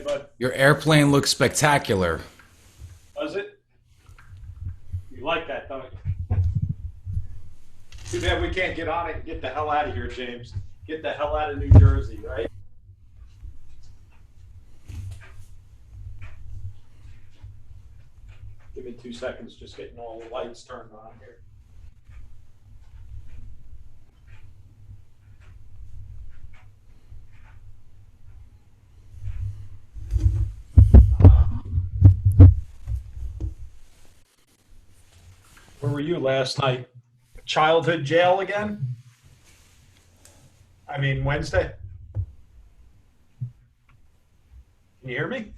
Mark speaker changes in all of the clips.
Speaker 1: bud.
Speaker 2: Your airplane looks spectacular.
Speaker 1: Does it? You like that, don't you? Too bad we can't get on it and get the hell out of here, James. Get the hell out of New Jersey, right? Give me 2 seconds, just getting all the lights turned on here. Where were you last night? Childhood jail again? I mean, Wednesday? Can you hear me?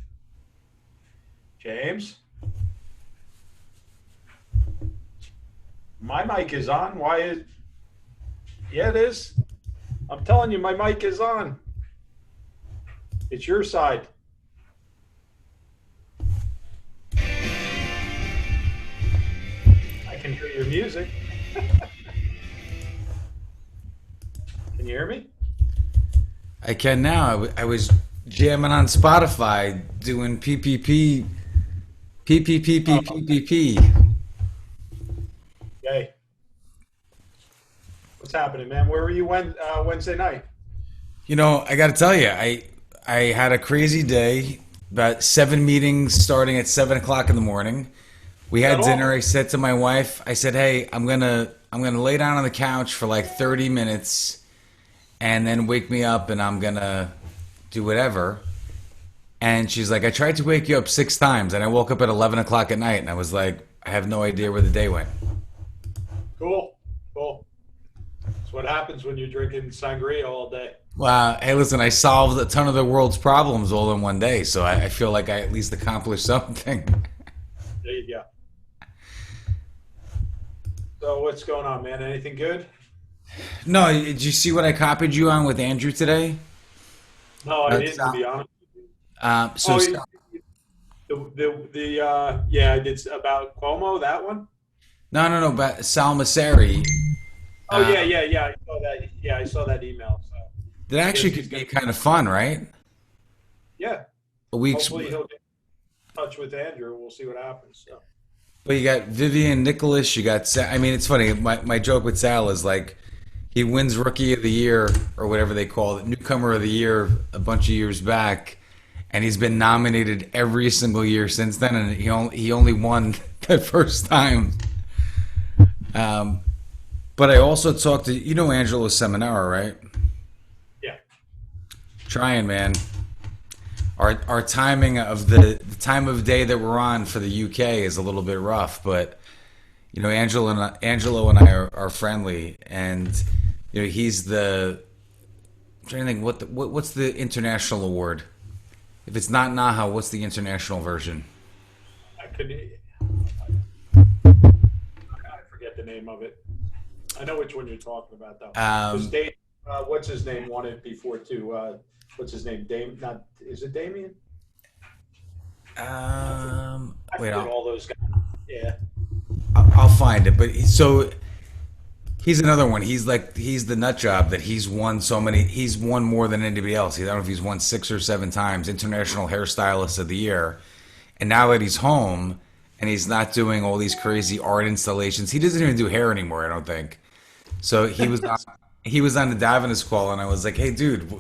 Speaker 1: James? My mic is on. Why is... Yeah, it is. I'm telling you, my mic is on. It's your side. I can hear your music. Can you hear me?
Speaker 2: I can now. I was jamming on Spotify doing PPP, PPP.
Speaker 1: Yay. What's happening, man? Where were you Wednesday night?
Speaker 2: You know, I got to tell you, I had a crazy day. About 7 meetings starting at 7 o'clock in the morning. We
Speaker 1: Is that
Speaker 2: had dinner.
Speaker 1: all?
Speaker 2: I said to my wife, I said, "Hey, I'm gonna lay down on the couch for like 30 minutes, and then wake me up, and I'm gonna do whatever." And she's like, "I tried to wake you up 6 times, and I woke up at 11 o'clock at night, and I was like, I have no idea where the day went."
Speaker 1: Cool. Cool. That's what happens when you're drinking sangria all day.
Speaker 2: Wow. Hey, listen, I solved a ton of the world's problems all in one day, so I feel like I at least accomplished something.
Speaker 1: There you go. So what's going on, man? Anything good?
Speaker 2: No, did you see what I copied you on with Andrew today?
Speaker 1: No, I didn't, to
Speaker 2: Sal,
Speaker 1: be honest.
Speaker 2: so
Speaker 1: Oh, yeah, I did about Cuomo, that one.
Speaker 2: no, but Sal Masseri.
Speaker 1: Oh, yeah,
Speaker 2: Um,
Speaker 1: yeah, yeah. I saw that. Yeah, I saw that email. So
Speaker 2: that
Speaker 1: I guess
Speaker 2: actually
Speaker 1: he's
Speaker 2: could
Speaker 1: gonna.
Speaker 2: be kind of fun, right?
Speaker 1: Yeah.
Speaker 2: Weeks,
Speaker 1: Hopefully he'll get in touch with Andrew. We'll see what happens. So.
Speaker 2: but you got Vivian Nicholas. You got. I mean, it's funny. My joke with Sal is like he wins Rookie of the Year or whatever they call it, Newcomer of the Year a bunch of years back, and he's been nominated every single year since then, and he only won that first time. Um, but I also talked to Angelo Seminara, right?
Speaker 1: Yeah.
Speaker 2: Trying, man. Our timing of the time of day that we're on for the UK is a little bit rough, but Angelo and I are friendly, and he's the. I'm trying to think what's the international award? If it's not Naha, what's the international version?
Speaker 1: I could. I forget the name of it. I know which one you're talking about, though. Because
Speaker 2: Um,
Speaker 1: Dave, what's his name, won it before too. What's his name? Dame? Not is it Damien? I
Speaker 2: wait,
Speaker 1: forget all those guys. Yeah.
Speaker 2: I'll find it. But so he's another one. He's the nut job that he's won so many. He's won more than anybody else. I don't know if he's won 6 or 7 times International Hairstylist of the Year. And now that he's home and he's not doing all these crazy art installations, he doesn't even do hair anymore. I don't think. So he was on the Davines call, and I was like, "Hey, dude,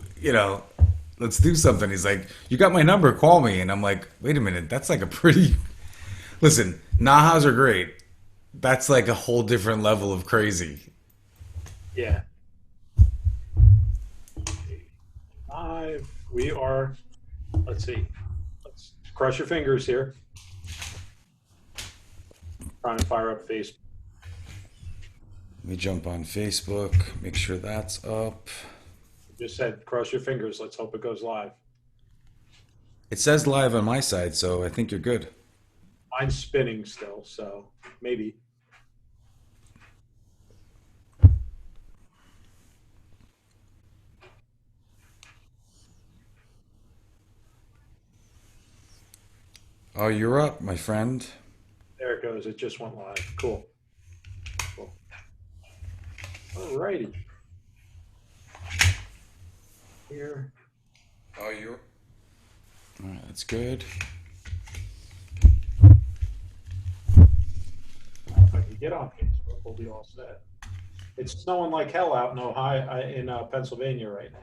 Speaker 2: let's do something." He's like, "You got my number? Call me." And I'm like, "Wait a minute, that's like a pretty." Listen, Nahas are great. That's like a whole different level of crazy.
Speaker 1: Yeah. Five. We are. Let's see. Let's cross your fingers here. Trying to fire up Facebook.
Speaker 2: Let me jump on Facebook, make sure that's up.
Speaker 1: Just said cross your fingers. Let's hope it goes live.
Speaker 2: It says live on my side, so I think you're good.
Speaker 1: Mine's spinning still, so maybe.
Speaker 2: Oh, you're up, my friend.
Speaker 1: There it goes. It just went live. Cool. Cool. All righty. Here.
Speaker 2: Oh, you're All right, that's good.
Speaker 1: If you get on Facebook, we'll be all set. It's snowing like hell out in Ohio, in Pennsylvania right now.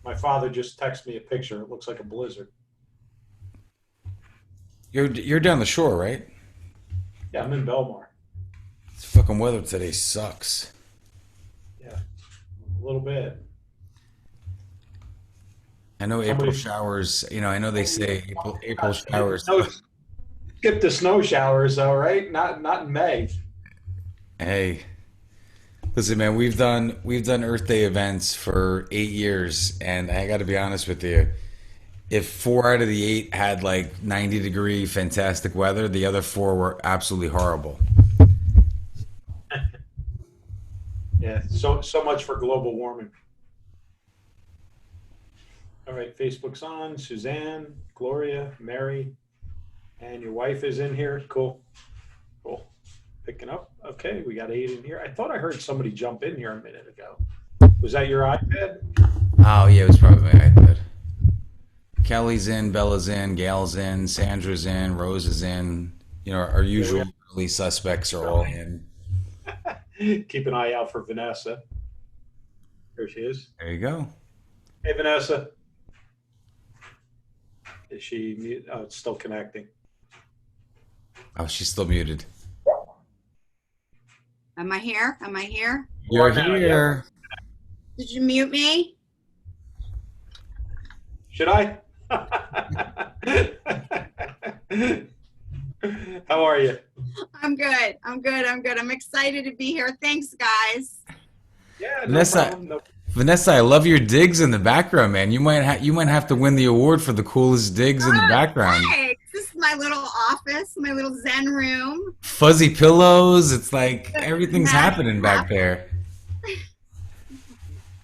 Speaker 1: My father just texted me a picture. It looks like a blizzard.
Speaker 2: You're down the shore, right?
Speaker 1: Yeah, I'm in Belmar.
Speaker 2: This fucking weather today sucks.
Speaker 1: Yeah, a little bit.
Speaker 2: I know
Speaker 1: Somebody-
Speaker 2: April showers. You know, I know they say April showers.
Speaker 1: No, skip the snow showers, though, right? Not in May.
Speaker 2: Hey, listen, man, we've done Earth Day events for 8 years, and I got to be honest with you. If 4 out of the 8 had like 90-degree fantastic weather, the other 4 were absolutely horrible.
Speaker 1: Yeah, so much for global warming. All right, Facebook's on. Suzanne, Gloria, Mary, and your wife is in here. Cool. Picking up. Okay, we got 8 in here. I thought I heard somebody jump in here a minute ago. Was that your iPad?
Speaker 2: Oh yeah, it was probably my iPad. Kelly's in, Bella's in, Gail's in, Sandra's in, Rose is in. You know, our usual early suspects are all in.
Speaker 1: Keep an eye out for Vanessa. There she is.
Speaker 2: There you go.
Speaker 1: Hey, Vanessa. Is she mute? Oh, it's still connecting.
Speaker 2: Oh, she's still muted.
Speaker 3: Am I here? Am I here?
Speaker 2: You're
Speaker 1: now,
Speaker 2: here.
Speaker 3: Did you mute me?
Speaker 1: Should I? How are you?
Speaker 3: I'm good. I'm excited to be here. Thanks, guys.
Speaker 1: Yeah, no
Speaker 2: Vanessa,
Speaker 1: problem. No.
Speaker 2: Vanessa, I love your digs in the background, man. You might have to win the award for the coolest digs in the background.
Speaker 3: Thanks. This is my little office, my little Zen room.
Speaker 2: Fuzzy pillows. It's like everything's happening back there.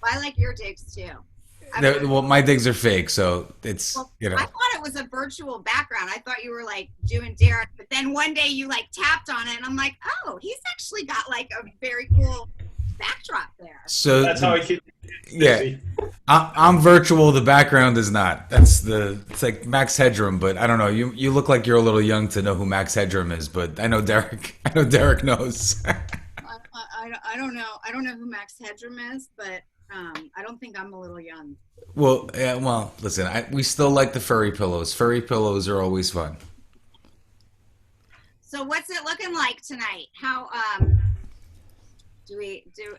Speaker 3: I like your digs too.
Speaker 2: Well, my digs are fake, so it's, you know.
Speaker 3: I thought it was a virtual background. I thought you were like doing Derek, but then one day you like tapped on it, and I'm like, oh, he's actually got like a very cool backdrop there.
Speaker 2: So
Speaker 1: That's how I keep.
Speaker 2: yeah, I'm virtual. The background is not. It's like Max Headroom, but I don't know. You look like you're a little young to know who Max Headroom is, but I know Derek. I know Derek knows.
Speaker 3: I don't know. I don't know who Max Headroom is, but I don't think I'm a little young.
Speaker 2: Well, yeah. Well, listen. We still like the furry pillows. Furry pillows are always fun.
Speaker 3: So what's it looking like tonight? How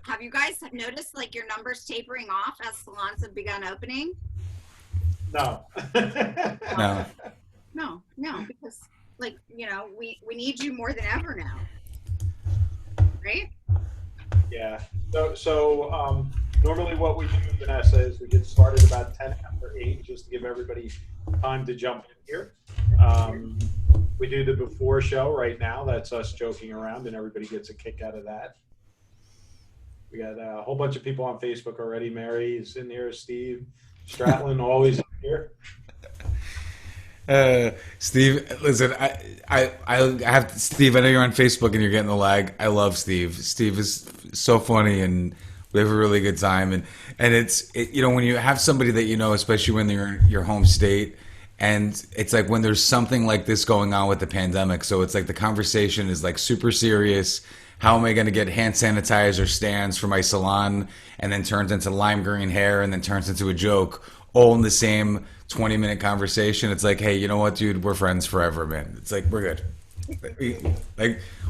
Speaker 3: have you guys noticed like your numbers tapering off as salons have begun opening?
Speaker 1: No.
Speaker 3: No, because like, you know, we need you more than ever now. Right?
Speaker 1: Yeah. So normally what we do, Vanessa, is we get started about 10 after 8, just to give everybody time to jump in here. We do the before show right now. That's us joking around, and everybody gets a kick out of that. We got a whole bunch of people on Facebook already. Mary is in here. Steve Stratland, always in here.
Speaker 2: Steve, listen, I have Steve. I know you're on Facebook and you're getting the lag. I love Steve. Steve is so funny, and we have a really good time. And it's you know, when you have somebody that you know, especially when they're in your home state, and it's like when there's something like this going on with the pandemic. So it's like the conversation is like super serious. How am I going to get hand sanitizer stands for my salon? And then turns into lime green hair, and then turns into a joke, all in the same 20-minute conversation. It's like, hey, you know what, dude? We're friends forever, man. It's like, we're good.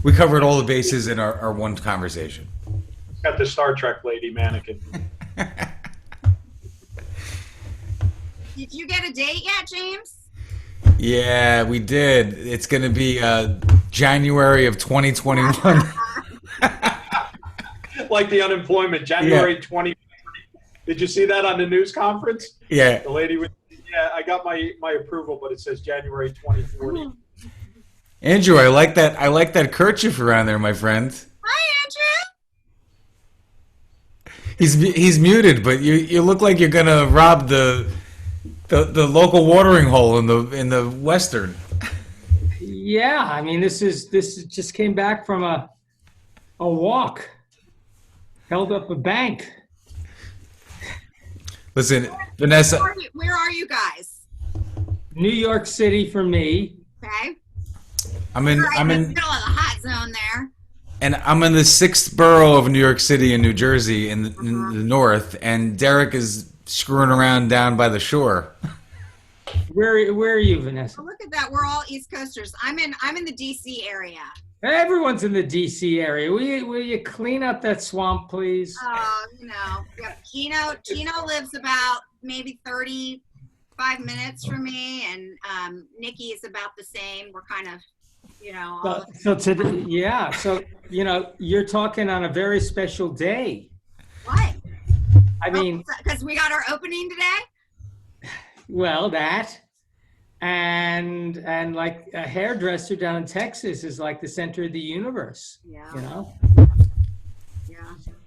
Speaker 2: We covered all the bases in our one conversation.
Speaker 1: Got the Star Trek lady mannequin.
Speaker 3: Did you get a date yet, James?
Speaker 2: Yeah, we did. It's going to be January of 2021.
Speaker 1: Like the unemployment, January 2020. Did you see that on the news conference?
Speaker 2: Yeah.
Speaker 1: The lady with, yeah, I got my approval, but it says January 2040.
Speaker 2: Andrew, I like that kerchief around there, my friend.
Speaker 3: Hi, Andrew.
Speaker 2: He's muted, but you look like you're gonna rob the local watering hole in the Western.
Speaker 4: Yeah, I mean this just came back from a walk. Held up a bank.
Speaker 2: Listen, Vanessa.
Speaker 3: Where are you guys?
Speaker 4: New York City for me.
Speaker 3: Okay.
Speaker 2: I'm in.
Speaker 3: Right
Speaker 2: I'm
Speaker 3: in the
Speaker 2: in.
Speaker 3: middle of the hot zone there.
Speaker 2: And I'm in the sixth borough of New York City in New Jersey in the north, and Derek is screwing around down by the shore.
Speaker 4: Where are you, Vanessa?
Speaker 3: Oh, look at that. We're all East Coasters. I'm in the DC area.
Speaker 4: Everyone's in the DC area. Will you clean up that swamp, please?
Speaker 3: Yep. Gino lives about maybe 35 minutes from me, and Nikki is about the same. We're kind of, all
Speaker 4: So today, yeah. So you're talking on a very special day.
Speaker 3: what?
Speaker 4: I mean,
Speaker 3: Because we got our opening today.
Speaker 4: well, that and like a hairdresser down in Texas is like the center of the universe.
Speaker 3: Yeah. Yeah.
Speaker 2: You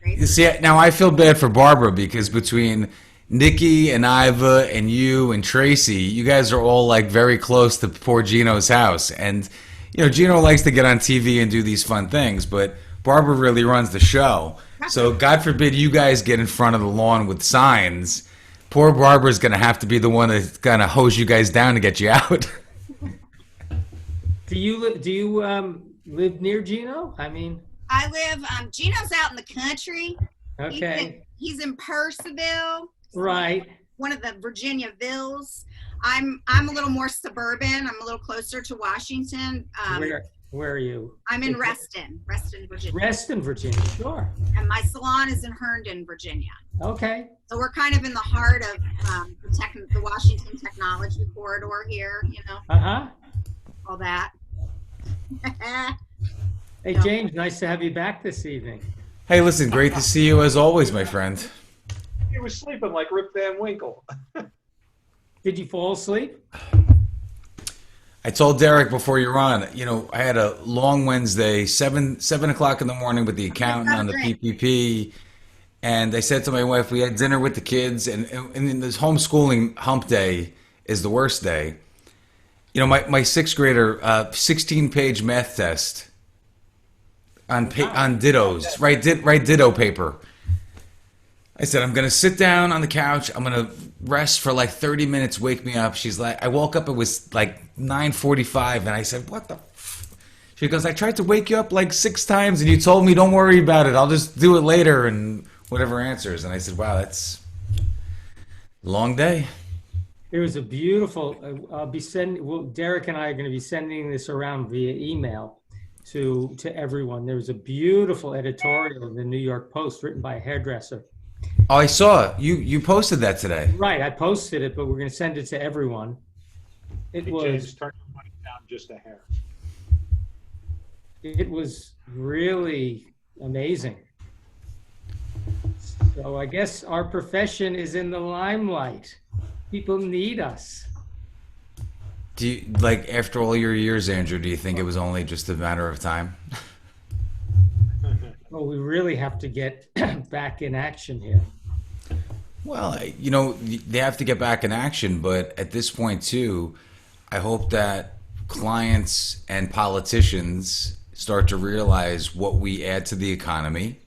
Speaker 3: Crazy.
Speaker 2: see, now I feel bad for Barbara because between Nikki and Iva and you and Tracy, you guys are all like very close to poor Gino's house. And, Gino likes to get on TV and do these fun things, but Barbara really runs the show. So God forbid you guys get in front of the lawn with signs. Poor Barbara's going to have to be the one that's going to hose you guys down to get you out.
Speaker 4: Do you live near Gino? I mean,
Speaker 3: I live. Gino's out in the country.
Speaker 4: okay,
Speaker 3: He's in Percival,
Speaker 4: right.
Speaker 3: one of the Virginia Villes. I'm a little more suburban. I'm a little closer to Washington.
Speaker 4: Where are you?
Speaker 3: I'm in Reston, Virginia.
Speaker 4: Reston, Virginia. Sure.
Speaker 3: And my salon is in Herndon, Virginia.
Speaker 4: Okay.
Speaker 3: So we're kind of in the heart of the Washington Technology Corridor here,
Speaker 4: Uh-huh.
Speaker 3: all that.
Speaker 4: Hey, James, nice to have you back this evening.
Speaker 2: Hey, listen, great to see you as always, my friend.
Speaker 1: He was sleeping like Rip Van Winkle.
Speaker 4: Did you fall asleep?
Speaker 2: I told Derek before you're on, I had a long Wednesday, 7 o'clock in the morning with the accountant on the PPP. And I said to my wife, we had dinner with the kids, and in this homeschooling hump day is the worst day. My sixth grader, 16-page math test on dittos, write ditto paper. I said, I'm going to sit down on the couch. I'm going to rest for like 30 minutes, wake me up. She's like, I woke up, it was like 9:45, and I said, what the She goes, I tried to wake you up like 6 times, and you told me don't worry about it. I'll just do it later, and whatever answers. And I said, wow, that's a long day.
Speaker 4: It was a beautiful, Derek and I are going to be sending this around via email to everyone. There was a beautiful editorial in the New York Post written by a hairdresser.
Speaker 2: Oh, I saw you posted that today.
Speaker 4: Right, I posted it, but we're going to send it to everyone. It
Speaker 1: James, turn your mic down just a hair.
Speaker 4: was really amazing. So I guess our profession is in the limelight. People need us.
Speaker 2: Do you, like, after all your years, Andrew, do you think it was only just a matter of time?
Speaker 4: Well, we really have to get back in action here.
Speaker 2: Well, they have to get back in action, but at this point, too, I hope that clients and politicians start to realize what we add to the economy,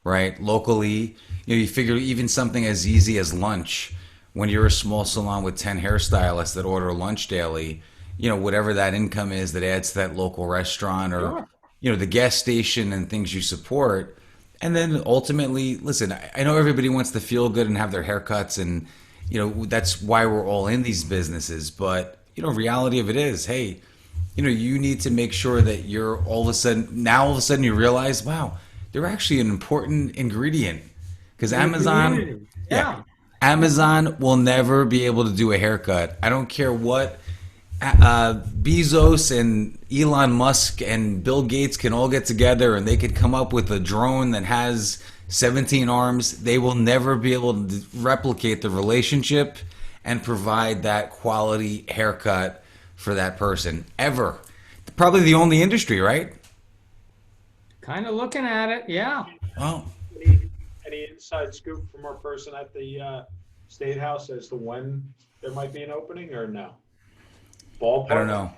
Speaker 2: right? Locally, you figure even something as easy as lunch, when you're a small salon with 10 hairstylists that order lunch daily, whatever that income is that adds to that local restaurant or,
Speaker 4: Sure.
Speaker 2: The gas station and things you support. And then ultimately, listen, I know everybody wants to feel good and have their haircuts, and, that's why we're all in these businesses. But, reality of it is, hey, you need to make sure that you're all of a sudden you realize, wow, they're actually an important ingredient. Because Amazon,
Speaker 4: Yeah.
Speaker 2: Amazon will never be able to do a haircut. I don't care what Bezos and Elon Musk and Bill Gates can all get together and they could come up with a drone that has 17 arms. They will never be able to replicate the relationship and provide that quality haircut for that person ever. Probably the only industry, right?
Speaker 4: Kind of looking at it, yeah.
Speaker 2: Well,
Speaker 1: Any inside scoop from our person at the State House as to when there might be an opening or no? Ballpark?
Speaker 2: I don't know.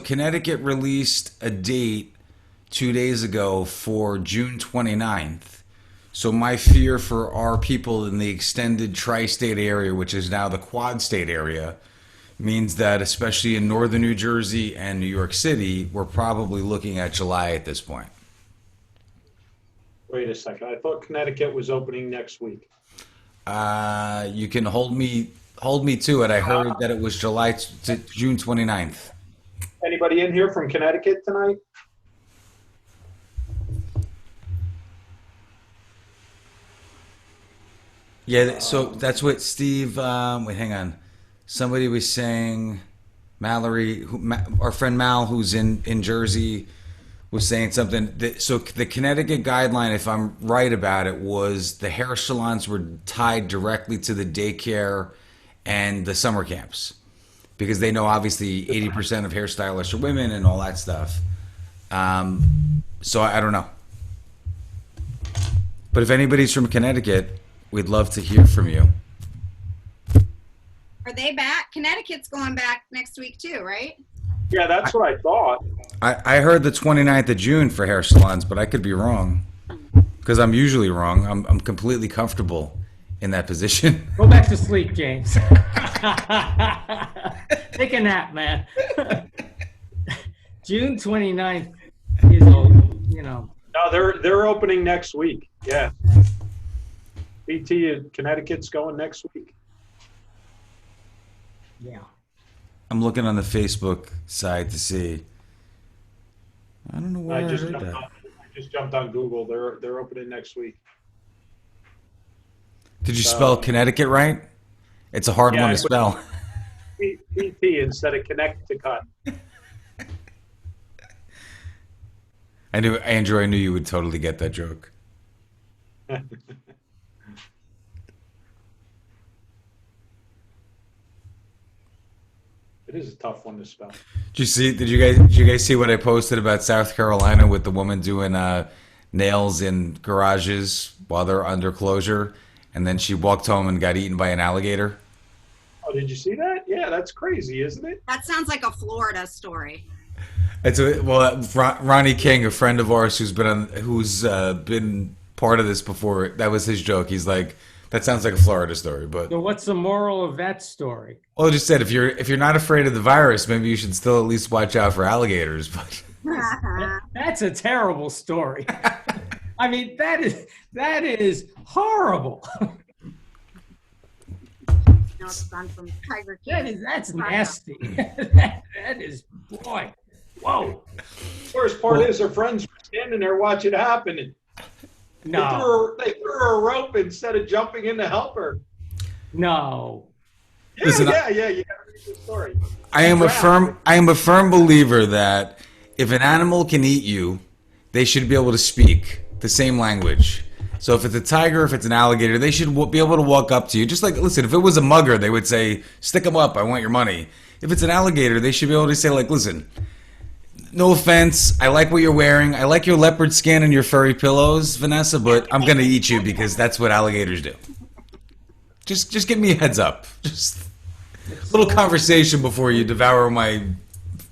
Speaker 2: Connecticut released a date 2 days ago for June 29th, So my fear for our people in the extended tri-state area, which is now the quad state area, means that especially in northern New Jersey and New York City, we're probably looking at July at this point.
Speaker 1: Wait a second. I thought Connecticut was opening next week.
Speaker 2: You can hold me to it. I heard that it was July to June 29th.
Speaker 1: Anybody in here from Connecticut tonight?
Speaker 2: Yeah, so that's what Steve. Wait, hang on. Somebody was saying, Mallory, our friend Mal, who's in Jersey, was saying something. So the Connecticut guideline, if I'm right about it, was the hair salons were tied directly to the daycare and the summer camps, because they know obviously 80% of hairstylists are women and all that stuff. So I don't know. But if anybody's from Connecticut, we'd love to hear from you.
Speaker 3: Are they back? Connecticut's going back next week too, right?
Speaker 1: Yeah, that's what I thought.
Speaker 2: I heard the 29th of June for hair salons, but I could be wrong, because I'm usually wrong. I'm completely comfortable in that position.
Speaker 4: Go back to sleep, James. Take a nap, man. June 29th is,
Speaker 1: No, they're opening next week. Yeah. BT in Connecticut's going next week.
Speaker 4: yeah.
Speaker 2: I'm looking on the Facebook side to see. I don't know where I heard that.
Speaker 1: I just jumped on Google. They're opening next week.
Speaker 2: Did you spell Connecticut right? It's a hard
Speaker 1: Yeah,
Speaker 2: one
Speaker 1: I
Speaker 2: to spell.
Speaker 1: BT instead of Connect to Cut.
Speaker 2: Andrew, I knew you would totally get that joke.
Speaker 1: It is a tough one to spell.
Speaker 2: Did you guys see what I posted about South Carolina with the woman doing nails in garages while they're under closure, and then she walked home and got eaten by an alligator?
Speaker 1: Oh, did you see that? Yeah, that's crazy, isn't it?
Speaker 3: That sounds like a Florida story.
Speaker 2: Ronnie King, a friend of ours who's been part of this before, that was his joke. He's like, that sounds like a Florida story, but
Speaker 4: So what's the moral of that story?
Speaker 2: well, I just said if you're not afraid of the virus, maybe you should still at least watch out for alligators. But
Speaker 4: That's a terrible story. I mean, that is horrible.
Speaker 3: No, it's done from Tiger
Speaker 4: That
Speaker 3: King.
Speaker 4: is, that's nasty. that is, boy, whoa.
Speaker 1: Worst part is her friends were standing there watching it happen. And
Speaker 4: No,
Speaker 1: they threw her a rope instead of jumping in to help her.
Speaker 4: no.
Speaker 1: Yeah,
Speaker 2: Listen,
Speaker 1: yeah. You gotta read the story.
Speaker 2: I am a firm believer that if an animal can eat you, they should be able to speak the same language. So if it's a tiger, if it's an alligator, they should be able to walk up to you. Just like, listen, if it was a mugger, they would say, stick them up, I want your money. If it's an alligator, they should be able to say, like, listen, no offense, I like what you're wearing. I like your leopard skin and your furry pillows, Vanessa, but I'm going to eat you because that's what alligators do. Just give me a heads up. Just a little conversation before you devour my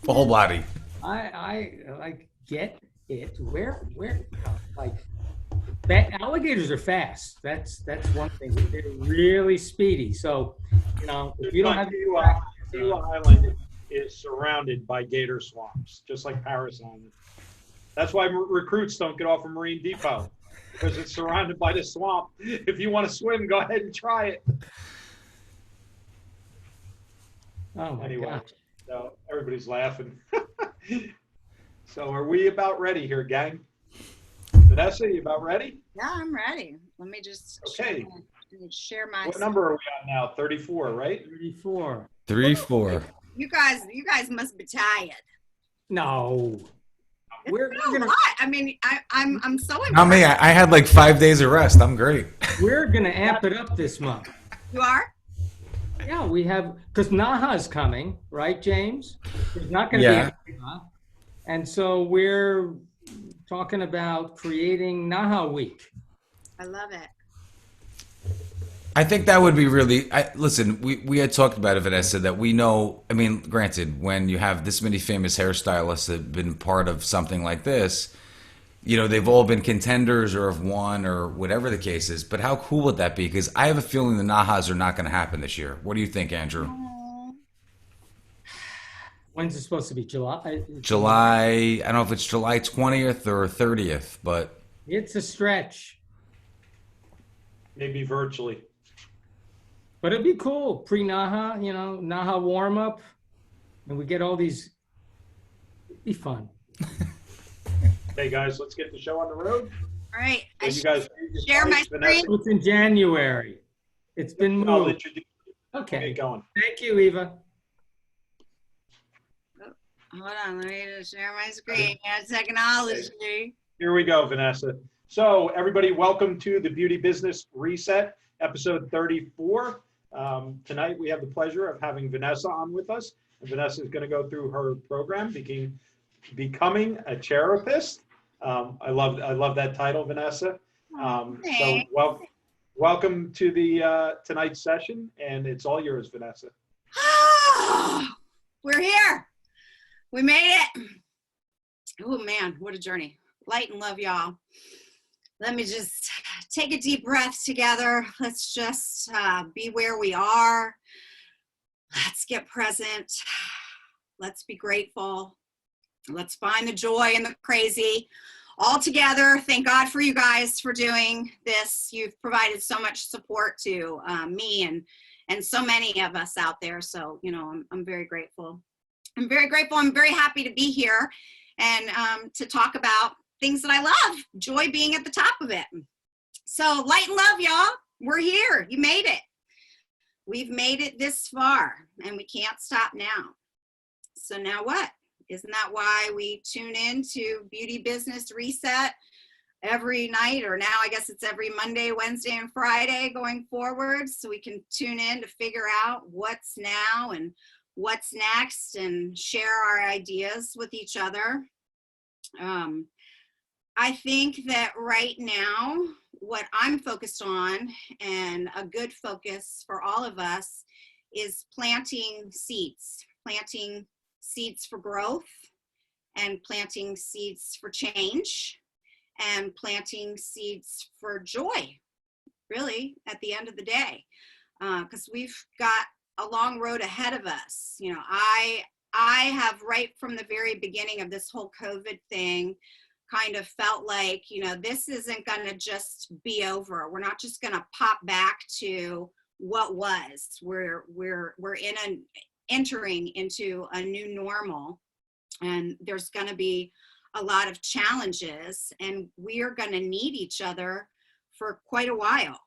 Speaker 2: whole body.
Speaker 4: I like get it. Where like alligators are fast. That's one thing. They're really speedy. So, if you don't have
Speaker 1: Kiowa Island is surrounded by gator swamps, just like Paris Island. That's why recruits don't get off of Marine Depot, because it's surrounded by the swamp. If you want to swim, go ahead and try it.
Speaker 4: Oh my
Speaker 1: Anyway,
Speaker 4: gosh.
Speaker 1: so everybody's laughing. So are we about ready here, gang? Vanessa, you about ready?
Speaker 3: Yeah, I'm ready. Let me just
Speaker 1: Okay.
Speaker 3: share my.
Speaker 1: What number are we on now? 34, right?
Speaker 4: 34.
Speaker 2: 3-4.
Speaker 3: You guys must be tired.
Speaker 4: No.
Speaker 3: It's
Speaker 4: We're
Speaker 3: been
Speaker 4: gonna
Speaker 3: a lot. I mean, I'm so impressed.
Speaker 2: Not me. I had like 5 days of rest. I'm great.
Speaker 4: we're gonna amp it up this month.
Speaker 3: You are?
Speaker 4: Yeah, we have, because Naha's coming, right, James? There's not going to
Speaker 2: Yeah.
Speaker 4: be a Naha. And so we're talking about creating Naha Week.
Speaker 3: I love it.
Speaker 2: I think that would be really. Listen, we had talked about it, Vanessa, that we know. I mean, granted, when you have this many famous hairstylists that have been part of something like this, you know, they've all been contenders or have won or whatever the case is. But how cool would that be? Because I have a feeling the Nahas are not going to happen this year. What do you think, Andrew?
Speaker 3: Oh,
Speaker 4: When's it supposed to be? July?
Speaker 2: July, I don't know if it's July 20th or 30th, but
Speaker 4: It's a stretch,
Speaker 1: Maybe virtually.
Speaker 4: but it'd be cool. Pre-Naha, you know, Naha warm up, and we get all these. It'd be fun.
Speaker 1: Hey guys, let's get the show on the road.
Speaker 3: all right.
Speaker 1: So you guys
Speaker 3: Share my
Speaker 1: Vanessa,
Speaker 3: screen.
Speaker 4: It's in January. It's been
Speaker 1: I'll
Speaker 4: moved.
Speaker 1: introduce you.
Speaker 4: Okay.
Speaker 1: Get going.
Speaker 4: Thank you, Eva.
Speaker 3: Hold on, let me just share my screen. Yeah, technology.
Speaker 1: Here we go, Vanessa. So everybody, welcome to the Beauty Business Reset, episode 34. Tonight we have the pleasure of having Vanessa on with us. And Vanessa is going to go through her program, becoming a therapist. I love that title, Vanessa. So welcome to the tonight's session, and it's all yours, Vanessa.
Speaker 3: We're here. We made it. Oh man, what a journey. Light and love, y'all. Let me just take a deep breath together. Let's just be where we are. Let's get present. Let's be grateful. Let's find the joy in the crazy. All together, thank God for you guys for doing this. You've provided so much support to me and so many of us out there. So, you know, I'm very grateful. I'm very grateful. I'm very happy to be here and to talk about things that I love. Joy being at the top of it. So light and love, y'all. We're here. You made it. We've made it this far and we can't stop now. So now what? Isn't that why we tune in to Beauty Business Reset every night, or now I guess it's every Monday, Wednesday, and Friday going forward, so we can tune in to figure out what's now and what's next and share our ideas with each other. I think that right now, what I'm focused on, and a good focus for all of us, is planting seeds for growth, and planting seeds for change, and planting seeds for joy, really, at the end of the day, because we've got a long road ahead of us. You know, I have, right from the very beginning of this whole COVID thing, kind of felt like, you know, this isn't going to just be over. We're not just going to pop back to what was. We're entering into a new normal, and there's going to be a lot of challenges, and we are going to need each other for quite a while.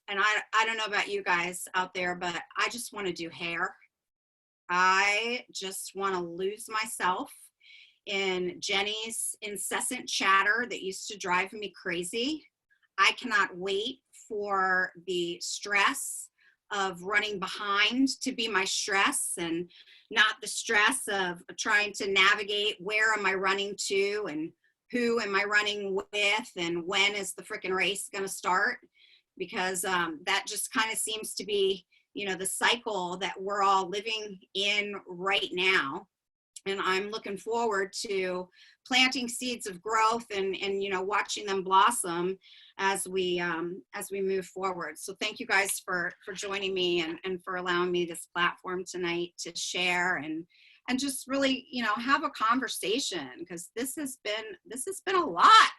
Speaker 3: And I don't know about you guys out there, but I just want to do hair. I just want to lose myself in Jenny's incessant chatter that used to drive me crazy. I cannot wait for the stress of running behind to be my stress, and not the stress of trying to navigate where am I running to and who am I running with and when is the freaking race going to start, because that just kind of seems to be, you know, the cycle that we're all living in right now. And I'm looking forward to planting seeds of growth and you know, watching them blossom as we move forward. So thank you guys for joining me and for allowing me this platform tonight to share and just really, you know, have a conversation, because this has been a lot.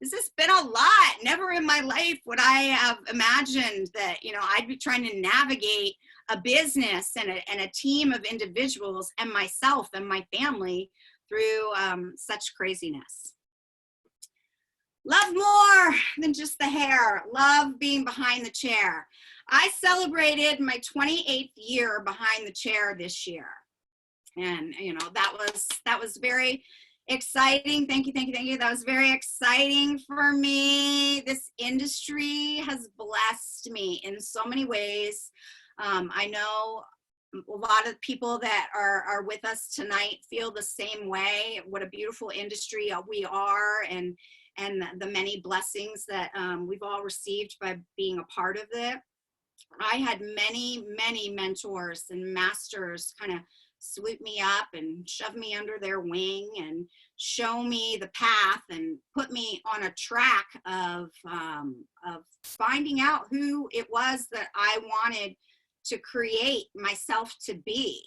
Speaker 3: This has been a lot. Never in my life would I have imagined that, you know, I'd be trying to navigate a business and a team of individuals and myself and my family through such craziness. Love more than just the hair. Love being behind the chair. I celebrated my 28th year behind the chair this year. And, you know, that was very exciting. Thank you. That was very exciting for me. This industry has blessed me in so many ways. I know a lot of people that are with us tonight feel the same way. What a beautiful industry we are, and the many blessings that we've all received by being a part of it. I had many mentors and masters kind of swoop me up and shove me under their wing and show me the path and put me on a track of finding out who it was that I wanted to create myself to be.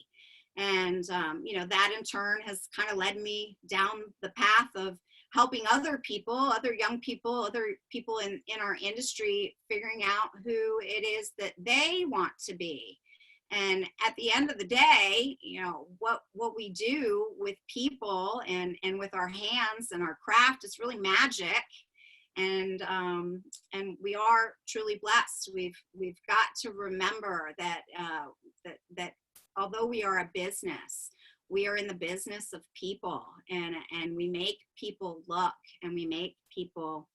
Speaker 3: And, you know, that in turn has kind of led me down the path of helping other people, other young people, other people in our industry, figuring out who it is that they want to be. And at the end of the day, you know, what we do with people and with our hands and our craft is really magic. And we are truly blessed. We've got to remember that that although we are a business, we are in the business of people, and we make people look and we make people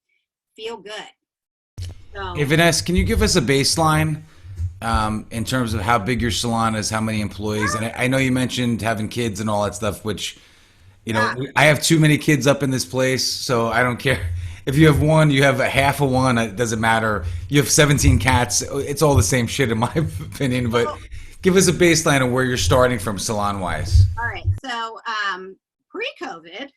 Speaker 3: feel good. So,
Speaker 2: Hey, Vanessa, can you give us a baseline in terms of how big your salon is, how many employees? And I know you mentioned having kids and all that stuff, which, you know, I have too many kids up in this place, so I don't care. If you have one, you have a half of one, it doesn't matter. You have 17 cats, it's all the same shit in my opinion, but give us a baseline of where you're starting from salon-wise.
Speaker 3: all right. So pre-COVID,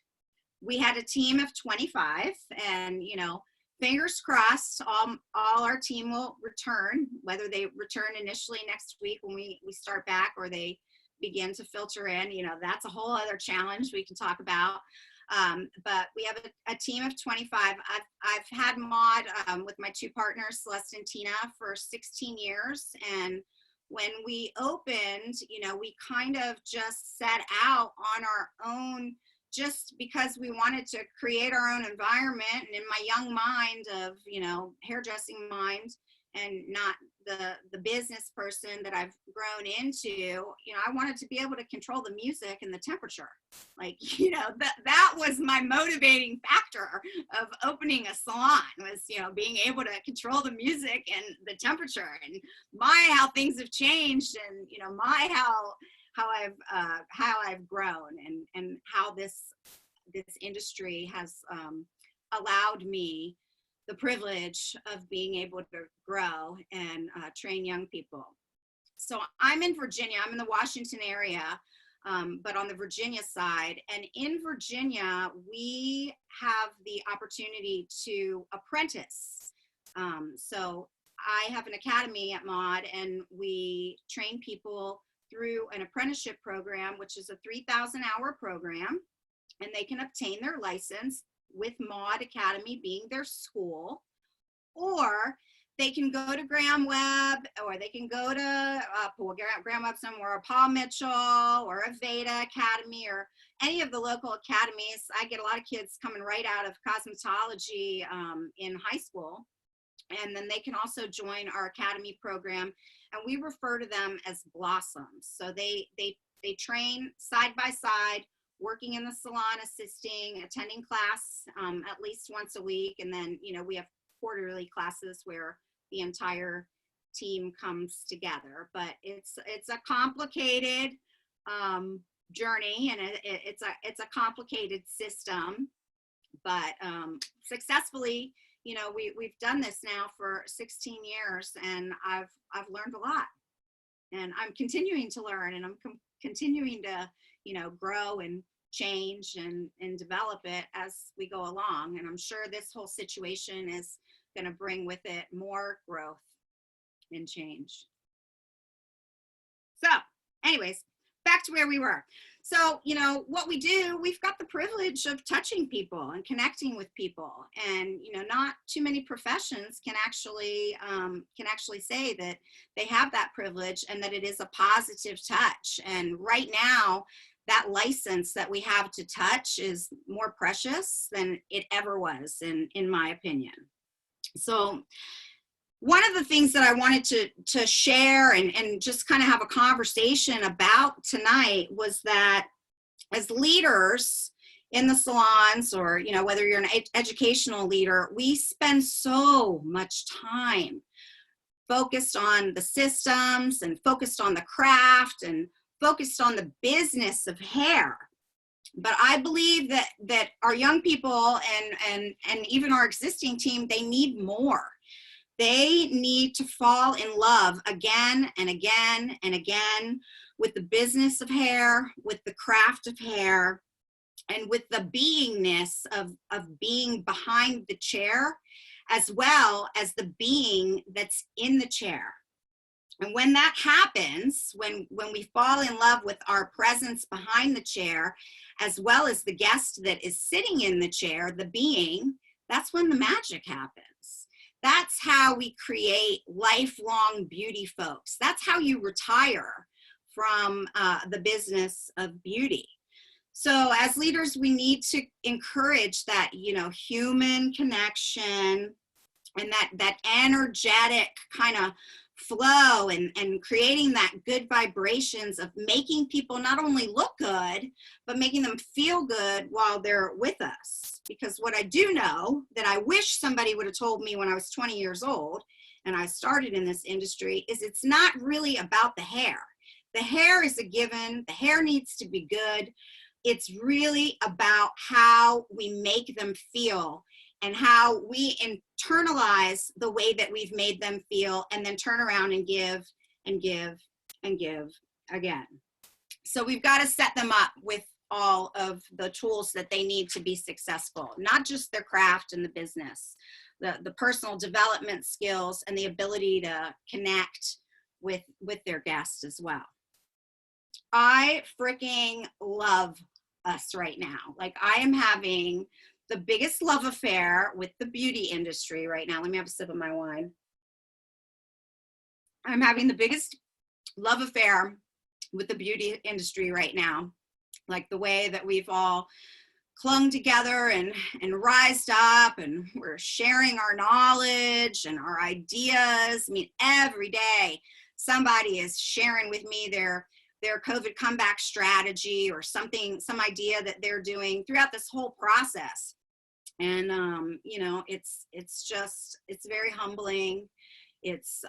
Speaker 3: we had a team of 25, and, you know, fingers crossed, all our team will return, whether they return initially next week when we start back, or they begin to filter in. You know, that's a whole other challenge we can talk about. But we have a team of 25. I've had Maud with my two partners, Celeste and Tina, for 16 years. And when we opened, you know, we kind of just set out on our own, just because we wanted to create our own environment. And in my young mind of, you know, hairdressing mind, and not the business person that I've grown into, you know, I wanted to be able to control the music and the temperature. Like, you know, that was my motivating factor of opening a salon, was, you know, being able to control the music and the temperature, and how things have changed, and, you know, how I've grown, and how this industry has allowed me the privilege of being able to grow and train young people. So I'm in Virginia. I'm in the Washington area, but on the Virginia side. And in Virginia, we have the opportunity to apprentice. So I have an academy at Maud, and we train people through an apprenticeship program, which is a 3,000-hour program, and they can obtain their license with Maud Academy being their school, or they can go to Graham Webb, or they can go to Graham Webb somewhere, or Paul Mitchell, or Aveda Academy, or any of the local academies. I get a lot of kids coming right out of cosmetology in high school, and then they can also join our academy program, and we refer to them as blossoms. So they train side by side, working in the salon, assisting, attending class at least once a week. And then, you know, we have quarterly classes where the entire team comes together. But it's a complicated journey, and it's a complicated system. But successfully, you know, we've done this now for 16 years, and I've learned a lot, and I'm continuing to learn, and I'm continuing to, you know, grow and change and develop it as we go along. And I'm sure this whole situation is going to bring with it more growth and change. So anyways, back to where we were. So, you know, what we do, we've got the privilege of touching people and connecting with people. And, you know, not too many professions can actually say that they have that privilege and that it is a positive touch. And right now, that license that we have to touch is more precious than it ever was, in my opinion. So one of the things that I wanted to share and just kind of have a conversation about tonight was that as leaders in the salons, or, you know, whether you're an educational leader, we spend so much time focused on the systems and focused on the craft and focused on the business of hair. But I believe that our young people and even our existing team, they need more. They need to fall in love again and again and again with the business of hair, with the craft of hair, and with the beingness of being behind the chair, as well as the being that's in the chair. And when that happens, when we fall in love with our presence behind the chair, as well as the guest that is sitting in the chair, the being, that's when the magic happens. That's how we create lifelong beauty, folks. That's how you retire from the business of beauty. So as leaders, we need to encourage that, human connection and that energetic kind of flow and creating that good vibrations of making people not only look good, but making them feel good while they're with us. Because what I do know that I wish somebody would have told me when I was 20 years old and I started in this industry is it's not really about the hair. The hair is a given. The hair needs to be good. It's really about how we make them feel and how we internalize the way that we've made them feel and then turn around and give and give and give again. So we've got to set them up with all of the tools that they need to be successful, not just their craft and the business, the personal development skills and the ability to connect with their guests as well. I freaking love us right now. Like, I am having the biggest love affair with the beauty industry right now. Let me have a sip of my wine. I'm having the biggest love affair with the beauty industry right now. Like the way that we've all clung together and rised up, and we're sharing our knowledge and our ideas. I mean, every day somebody is sharing with me their COVID comeback strategy or something, some idea that they're doing throughout this whole process. And, it's very humbling. It's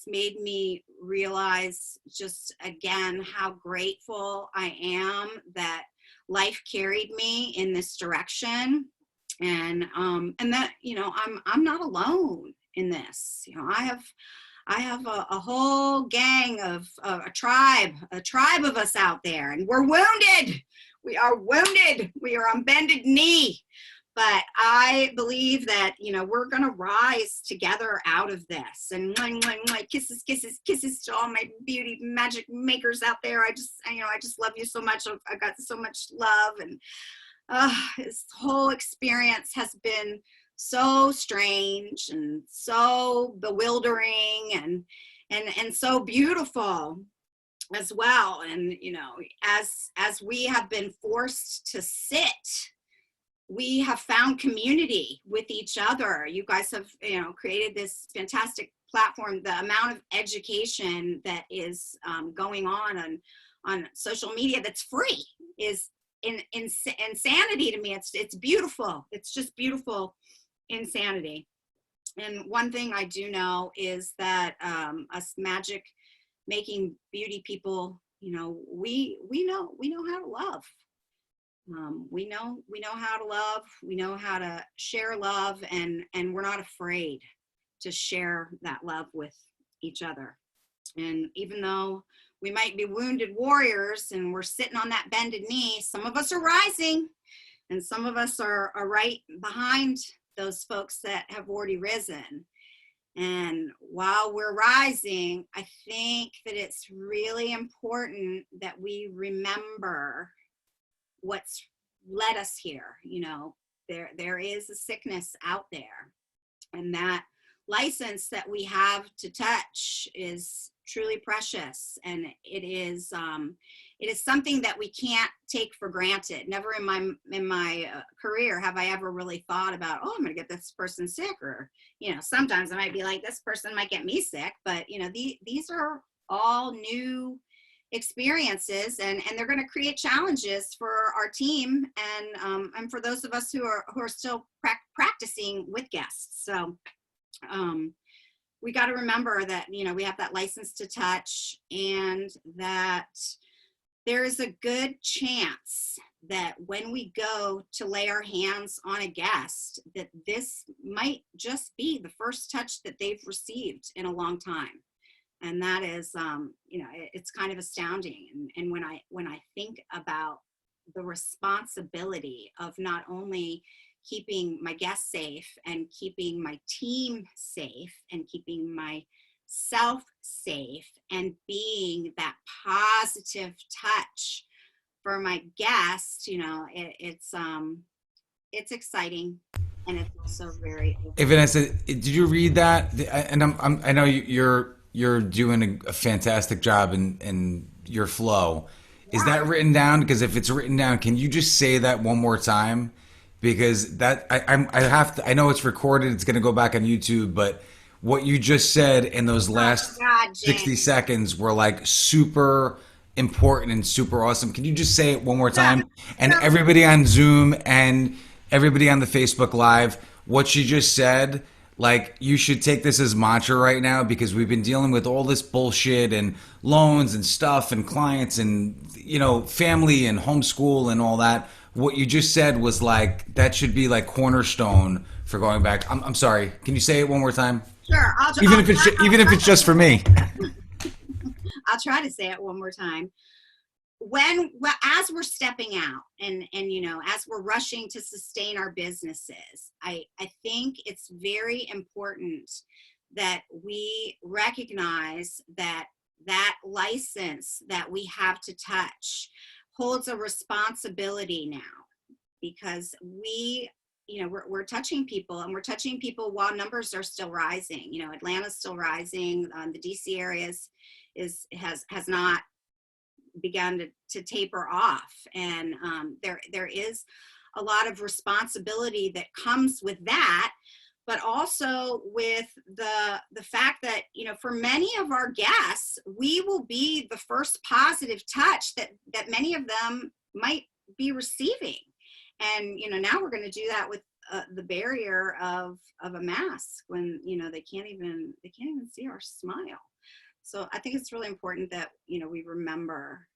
Speaker 3: made me realize just again, how grateful I am that life carried me in this direction. And that, I'm not alone in this. I have a whole gang of a tribe of us out there, and we're wounded. We are wounded. We are on bended knee. But I believe that, we're going to rise together out of this. And kisses, kisses, kisses to all my beauty magic makers out there. I just love you so much. I've got so much love. And this whole experience has been so strange and so bewildering and so beautiful as well. And, as we have been forced to sit, we have found community with each other. You guys have, created this fantastic platform. The amount of education that is going on social media that's free is insanity to me. It's beautiful. It's just beautiful insanity. And one thing I do know is that us magic making beauty people, we know how to love. We know how to love. We know how to share love, and we're not afraid to share that love with each other. And even though we might be wounded warriors and we're sitting on that bended knee, some of us are rising, and some of us are right behind those folks that have already risen. And while we're rising, I think that it's really important that we remember what's led us here. There is a sickness out there, and that license that we have to touch is truly precious, and it is something that we can't take for granted. Never in my career have I ever really thought about, I'm gonna get this person sick, or sometimes I might be like, this person might get me sick, but these are all new experiences, and they're going to create challenges for our team and for those of us who are still practicing with guests. So we got to remember that we have that license to touch, and that there is a good chance that when we go to lay our hands on a guest, that this might just be the first touch that they've received in a long time. And that is, it's kind of astounding. And when I think about the responsibility of not only keeping my guests safe and keeping my team safe and keeping myself safe and being that positive touch for my guests, it's exciting, and it's also very.
Speaker 2: Hey Vanessa, did you read that? And I know you're doing a fantastic job in your flow. Is that written down? Because if it's written down, can you just say that one more time? Because that I have to. I know it's recorded. It's going to go back on YouTube. But what you just said in those last 60 seconds were like super important and super awesome. Can you just say it one more time? And everybody on Zoom and everybody on the Facebook Live, what she just said, like, you should take this as mantra right now, because we've been dealing with all this bullshit and loans and stuff and clients and, family and homeschool and all that. What you just said was like, that should be like cornerstone for going back. I'm sorry. Can you say it one more time?
Speaker 3: Sure.
Speaker 2: Even if it's just for me.
Speaker 3: I'll try to say it one more time. As we're stepping out and as we're rushing to sustain our businesses, I think it's very important that we recognize that license that we have to touch holds a responsibility now, because we're touching people, and we're touching people while numbers are still rising. Atlanta's still rising. The DC areas has not begun to taper off, and there is a lot of responsibility that comes with that, but also with the fact that for many of our guests, we will be the first positive touch that many of them might be receiving. And now we're going to do that with the barrier of a mask, when they can't even see our smile. So I think it's really important that we remember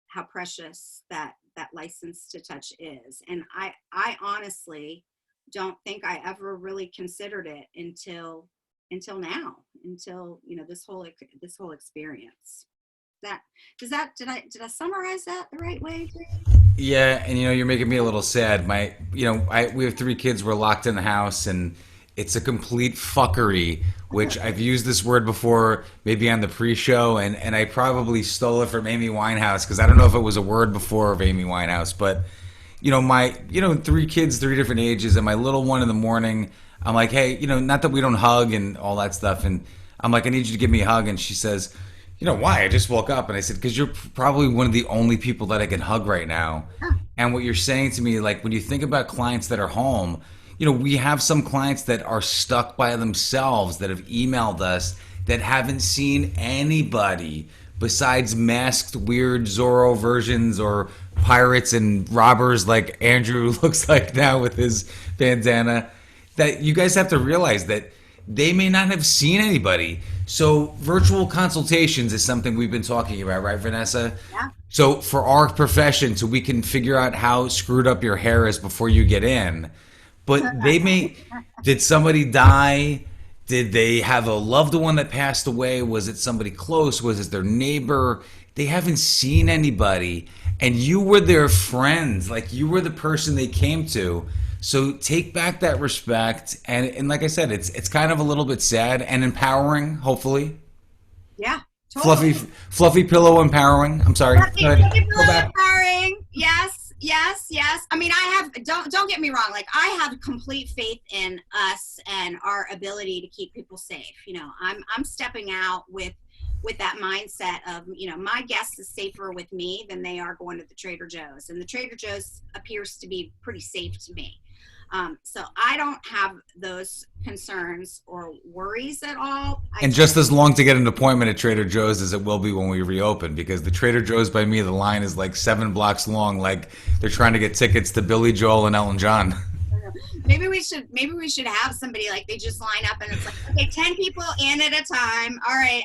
Speaker 3: how precious that license to touch is. And I honestly don't think I ever really considered it until now, until this whole experience. Did I summarize that the right way?
Speaker 2: Yeah, and you're making me a little sad. We have 3 kids. We're locked in the house, and it's a complete fuckery, which I've used this word before, maybe on the pre-show, and I probably stole it from Amy Winehouse, because I don't know if it was a word before of Amy Winehouse, but my 3 kids, 3 different ages, and my little one in the morning, I'm like, hey, not that we don't hug and all that stuff, and I'm like, I need you to give me a hug, and she says, why? I just woke up. And I said, because you're probably one of the only people that I can hug right now. And what you're saying to me, like, when you think about clients that are home, we have some clients that are stuck by themselves, that have emailed us, that haven't seen anybody besides masked weird Zorro versions or pirates and robbers like Andrew looks like now with his bandana. That you guys have to realize that they may not have seen anybody. So virtual consultations is something we've been talking about, right, Vanessa?
Speaker 3: Yeah.
Speaker 2: So for our profession, so we can figure out how screwed up your hair is before you get in. But did somebody die? Did they have a loved one that passed away? Was it somebody close? Was it their neighbor? They haven't seen anybody. And you were their friends. Like, you were the person they came to. So take back that respect, and like I said, it's kind of a little bit sad and empowering, hopefully.
Speaker 3: Yeah, totally.
Speaker 2: Fluffy pillow empowering. I'm sorry.
Speaker 3: Fluffy pillow empowering. Yes. I mean, don't get me wrong. Like, I have complete faith in us and our ability to keep people safe. I'm stepping out with that mindset of, my guest is safer with me than they are going to the Trader Joe's, and the Trader Joe's appears to be pretty safe to me. So I don't have those concerns or worries at all.
Speaker 2: And just as long to get an appointment at Trader Joe's as it will be when we reopen, because the Trader Joe's by me, the line is like 7 blocks long, like they're trying to get tickets to Billy Joel and Elton John.
Speaker 3: Maybe we should have somebody, like, they just line up and it's like, okay, 10 people in at a time. All right.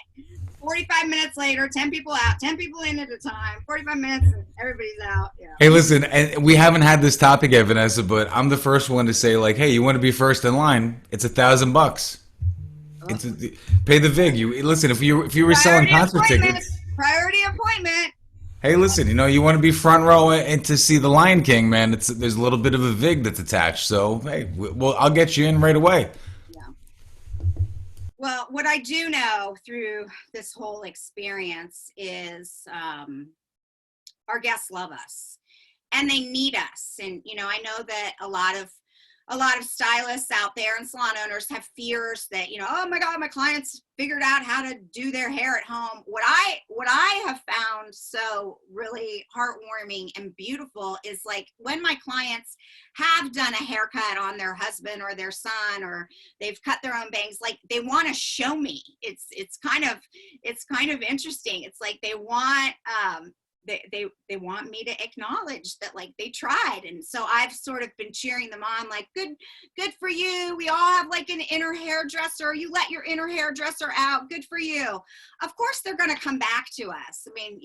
Speaker 3: 45 minutes later, 10 people out, 10 people in at a time, 45 minutes, and everybody's out. Yeah.
Speaker 2: Hey, listen, and we haven't had this topic yet, Vanessa, but I'm the first one to say, like, hey, you want to be first in line? It's $1,000. Pay the vig. You listen. If you were selling concert tickets,
Speaker 3: Priority appointment.
Speaker 2: hey, listen. You want to be front row and to see the Lion King, man. There's a little bit of a vig that's attached. So hey, well, I'll get you in right away.
Speaker 3: Well, what I do know through this whole experience is our guests love us and they need us. And, I know that a lot of stylists out there and salon owners have fears that, oh my God, my clients figured out how to do their hair at home. What I have found so really heartwarming and beautiful is like when my clients have done a haircut on their husband or their son, or they've cut their own bangs, like they want to show me. It's kind of interesting. It's like they want, they want me to acknowledge that like they tried. And so I've sort of been cheering them on, like, good for you. We all have like an inner hairdresser. You let your inner hairdresser out. Good for you. Of course they're going to come back to us. I mean,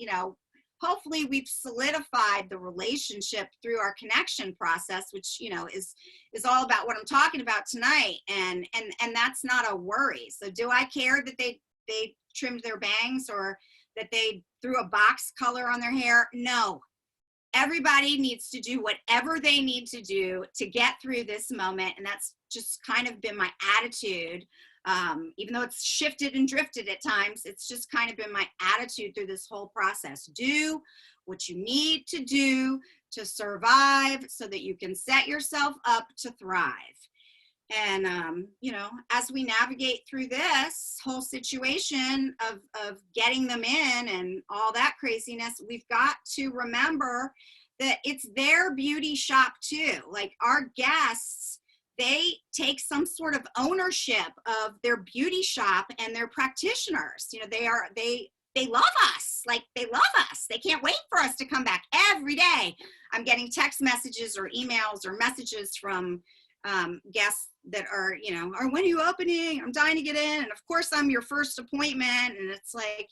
Speaker 3: hopefully we've solidified the relationship through our connection process, which, is all about what I'm talking about tonight. And that's not a worry. So do I care that they trimmed their bangs or that they threw a box color on their hair? No. Everybody needs to do whatever they need to do to get through this moment. And that's just kind of been my attitude. Even though it's shifted and drifted at times, it's just kind of been my attitude through this whole process. Do what you need to do to survive so that you can set yourself up to thrive. And, as we navigate through this whole situation of getting them in and all that craziness, we've got to remember that it's their beauty shop too. Like our guests, they take some sort of ownership of their beauty shop and their practitioners. They love us. Like they love us. They can't wait for us to come back every day. I'm getting text messages or emails or messages from guests that are, when are you opening? I'm dying to get in. And of course I'm your first appointment. And it's like,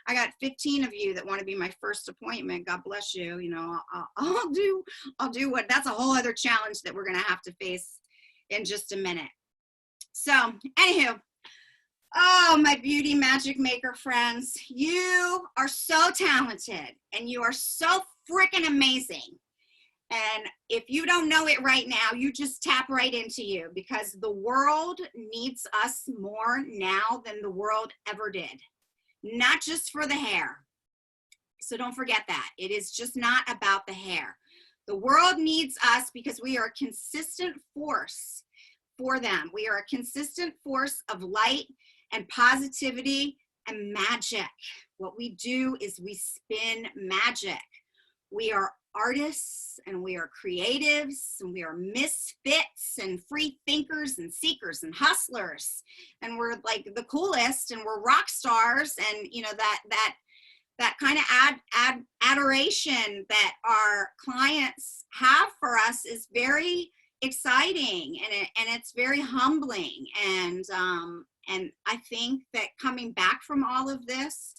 Speaker 3: I got 15 of you that want to be my first appointment. God bless you. I'll do what, that's a whole other challenge that we're going to have to face in just a minute. So anywho, oh, my beauty magic maker friends, you are so talented and you are so freaking amazing. And if you don't know it right now, you just tap right into you, because the world needs us more now than the world ever did. Not just for the hair. So don't forget that. It is just not about the hair. The world needs us because we are a consistent force for them. We are a consistent force of light and positivity and magic. What we do is we spin magic. We are artists and we are creatives and we are misfits and free thinkers and seekers and hustlers, and we're like the coolest and we're rock stars. And that kind of adoration that our clients have for us is very exciting, and it's very humbling. And I think that coming back from all of this,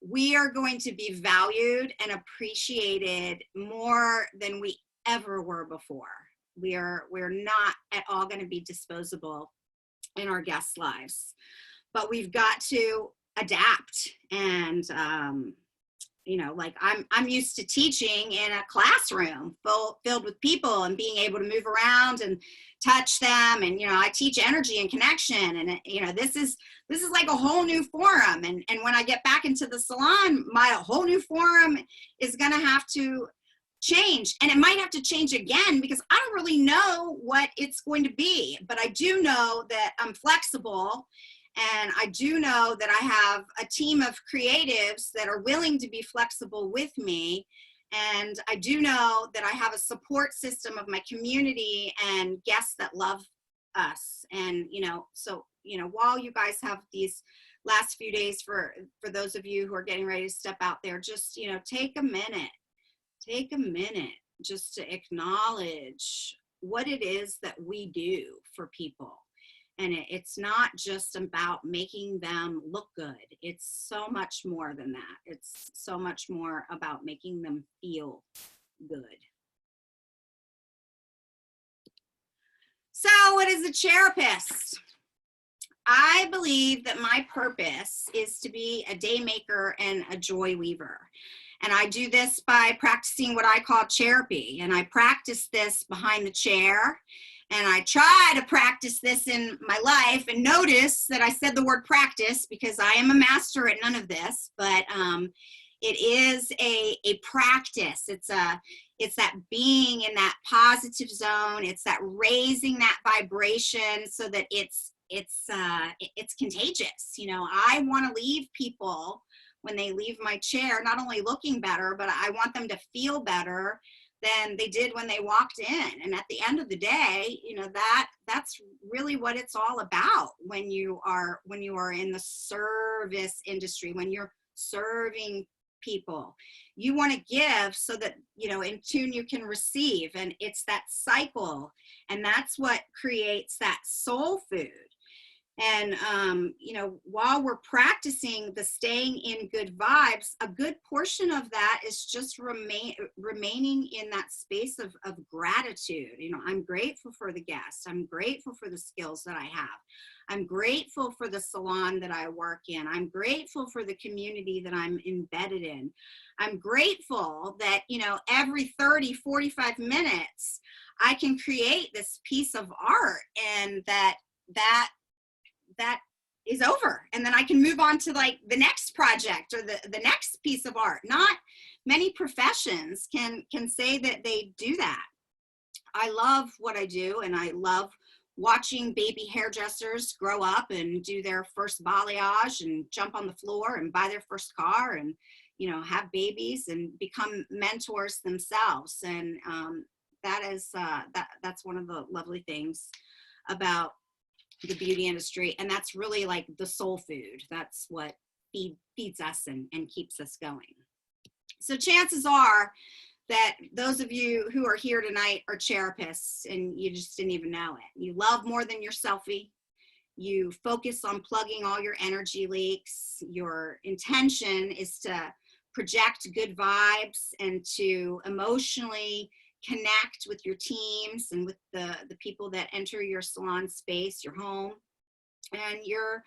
Speaker 3: we are going to be valued and appreciated more than we ever were before. We're not at all going to be disposable in our guests' lives, but we've got to adapt. And like I'm used to teaching in a classroom filled with people and being able to move around and touch them. And, I teach energy and connection. And, this is like a whole new forum. And when I get back into the salon, my whole new forum is going to have to change. And it might have to change again because I don't really know what it's going to be. But I do know that I'm flexible. And I do know that I have a team of creatives that are willing to be flexible with me. And I do know that I have a support system of my community and guests that love us. And, so, while you guys have these last few days for those of you who are getting ready to step out there, just, take a minute just to acknowledge what it is that we do for people. And it's not just about making them look good. It's so much more than that. It's so much more about making them feel good. So what is a therapist? I believe that my purpose is to be a day maker and a joy weaver. And I do this by practicing what I call therapy. And I practice this behind the chair. And I try to practice this in my life. And notice that I said the word practice because I am a master at none of this. But it is a practice. It's that being in that positive zone. It's that raising that vibration so that it's contagious. You know, I want to leave people when they leave my chair, not only looking better, but I want them to feel better than they did when they walked in. And at the end of the day, you know, that's really what it's all about when you are in the service industry, when you're serving people. You want to give so that, you know, in tune you can receive. And it's that cycle. And that's what creates that soul food. And, you know, while we're practicing the staying in good vibes, a good portion of that is just remaining in that space of gratitude. You know, I'm grateful for the guests. I'm grateful for the skills that I have. I'm grateful for the salon that I work in. I'm grateful for the community that I'm embedded in. I'm grateful that, you know, every 30, 45 minutes, I can create this piece of art, and that is over. And then I can move on to like the next project or the next piece of art. Not many professions can say that they do that. I love what I do, and I love watching baby hairdressers grow up and do their first balayage and jump on the floor and buy their first car and, you know, have babies and become mentors themselves. And that's one of the lovely things about the beauty industry. And that's really like the soul food. That's what feeds us and keeps us going. So chances are that those of you who are here tonight are therapists and you just didn't even know it. You love more than your selfie. You focus on plugging all your energy leaks. Your intention is to project good vibes and to emotionally connect with your teams and with the people that enter your salon space, your home. And you're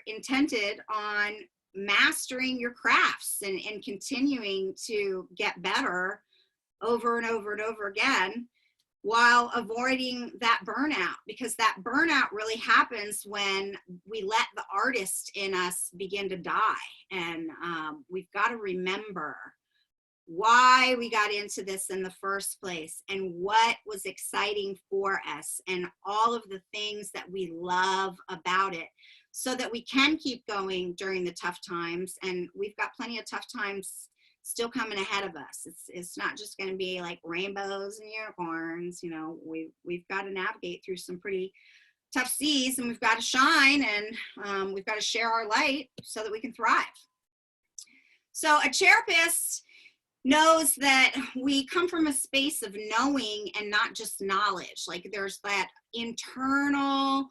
Speaker 3: intended on mastering your crafts and continuing to get better over and over and over again while avoiding that burnout, because that burnout really happens when we let the artist in us begin to die. And we've got to remember why we got into this in the first place and what was exciting for us and all of the things that we love about it, so that we can keep going during the tough times. And we've got plenty of tough times still coming ahead of us. It's not just going to be like rainbows and unicorns. You know, we've got to navigate through some pretty tough seas, and we've got to shine, and we've got to share our light so that we can thrive. So a therapist knows that we come from a space of knowing and not just knowledge. Like there's that internal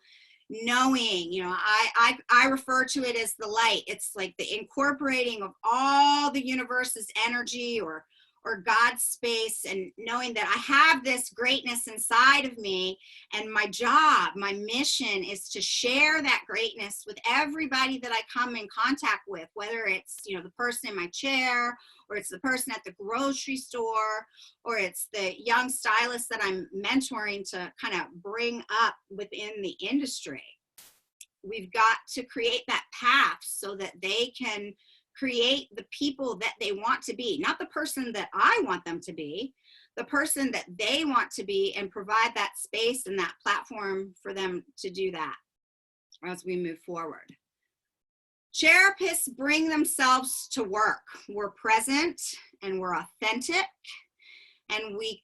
Speaker 3: knowing, you know, I refer to it as the light. It's like the incorporating of all the universe's energy or God's space, and knowing that I have this greatness inside of me, and my job, my mission is to share that greatness with everybody that I come in contact with, whether it's, you know, the person in my chair, or it's the person at the grocery store, or it's the young stylist that I'm mentoring to kind of bring up within the industry. We've got to create that path so that they can create the people that they want to be, not the person that I want them to be, the person that they want to be, and provide that space and that platform for them to do that as we move forward. Therapists bring themselves to work. We're present and we're authentic, and we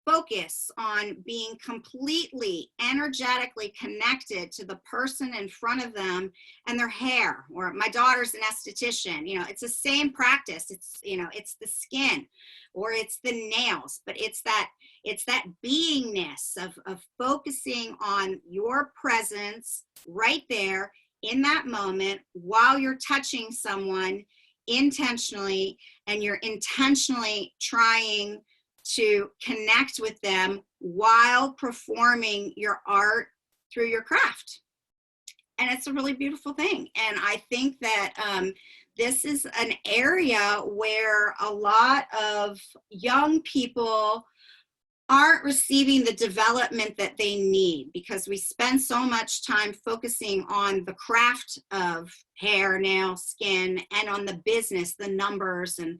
Speaker 3: focus on being completely energetically connected to the person in front of them and their hair. Or my daughter's an esthetician, you know, it's the same practice. It's, you know, it's the skin or it's the nails, but it's that beingness of focusing on your presence right there in that moment while you're touching someone intentionally, and you're intentionally trying to connect with them while performing your art through your craft. and it's a really beautiful thing. And I think that this is an area where a lot of young people aren't receiving the development that they need, because we spend so much time focusing on the craft of hair, nail, skin, and on the business, the numbers, and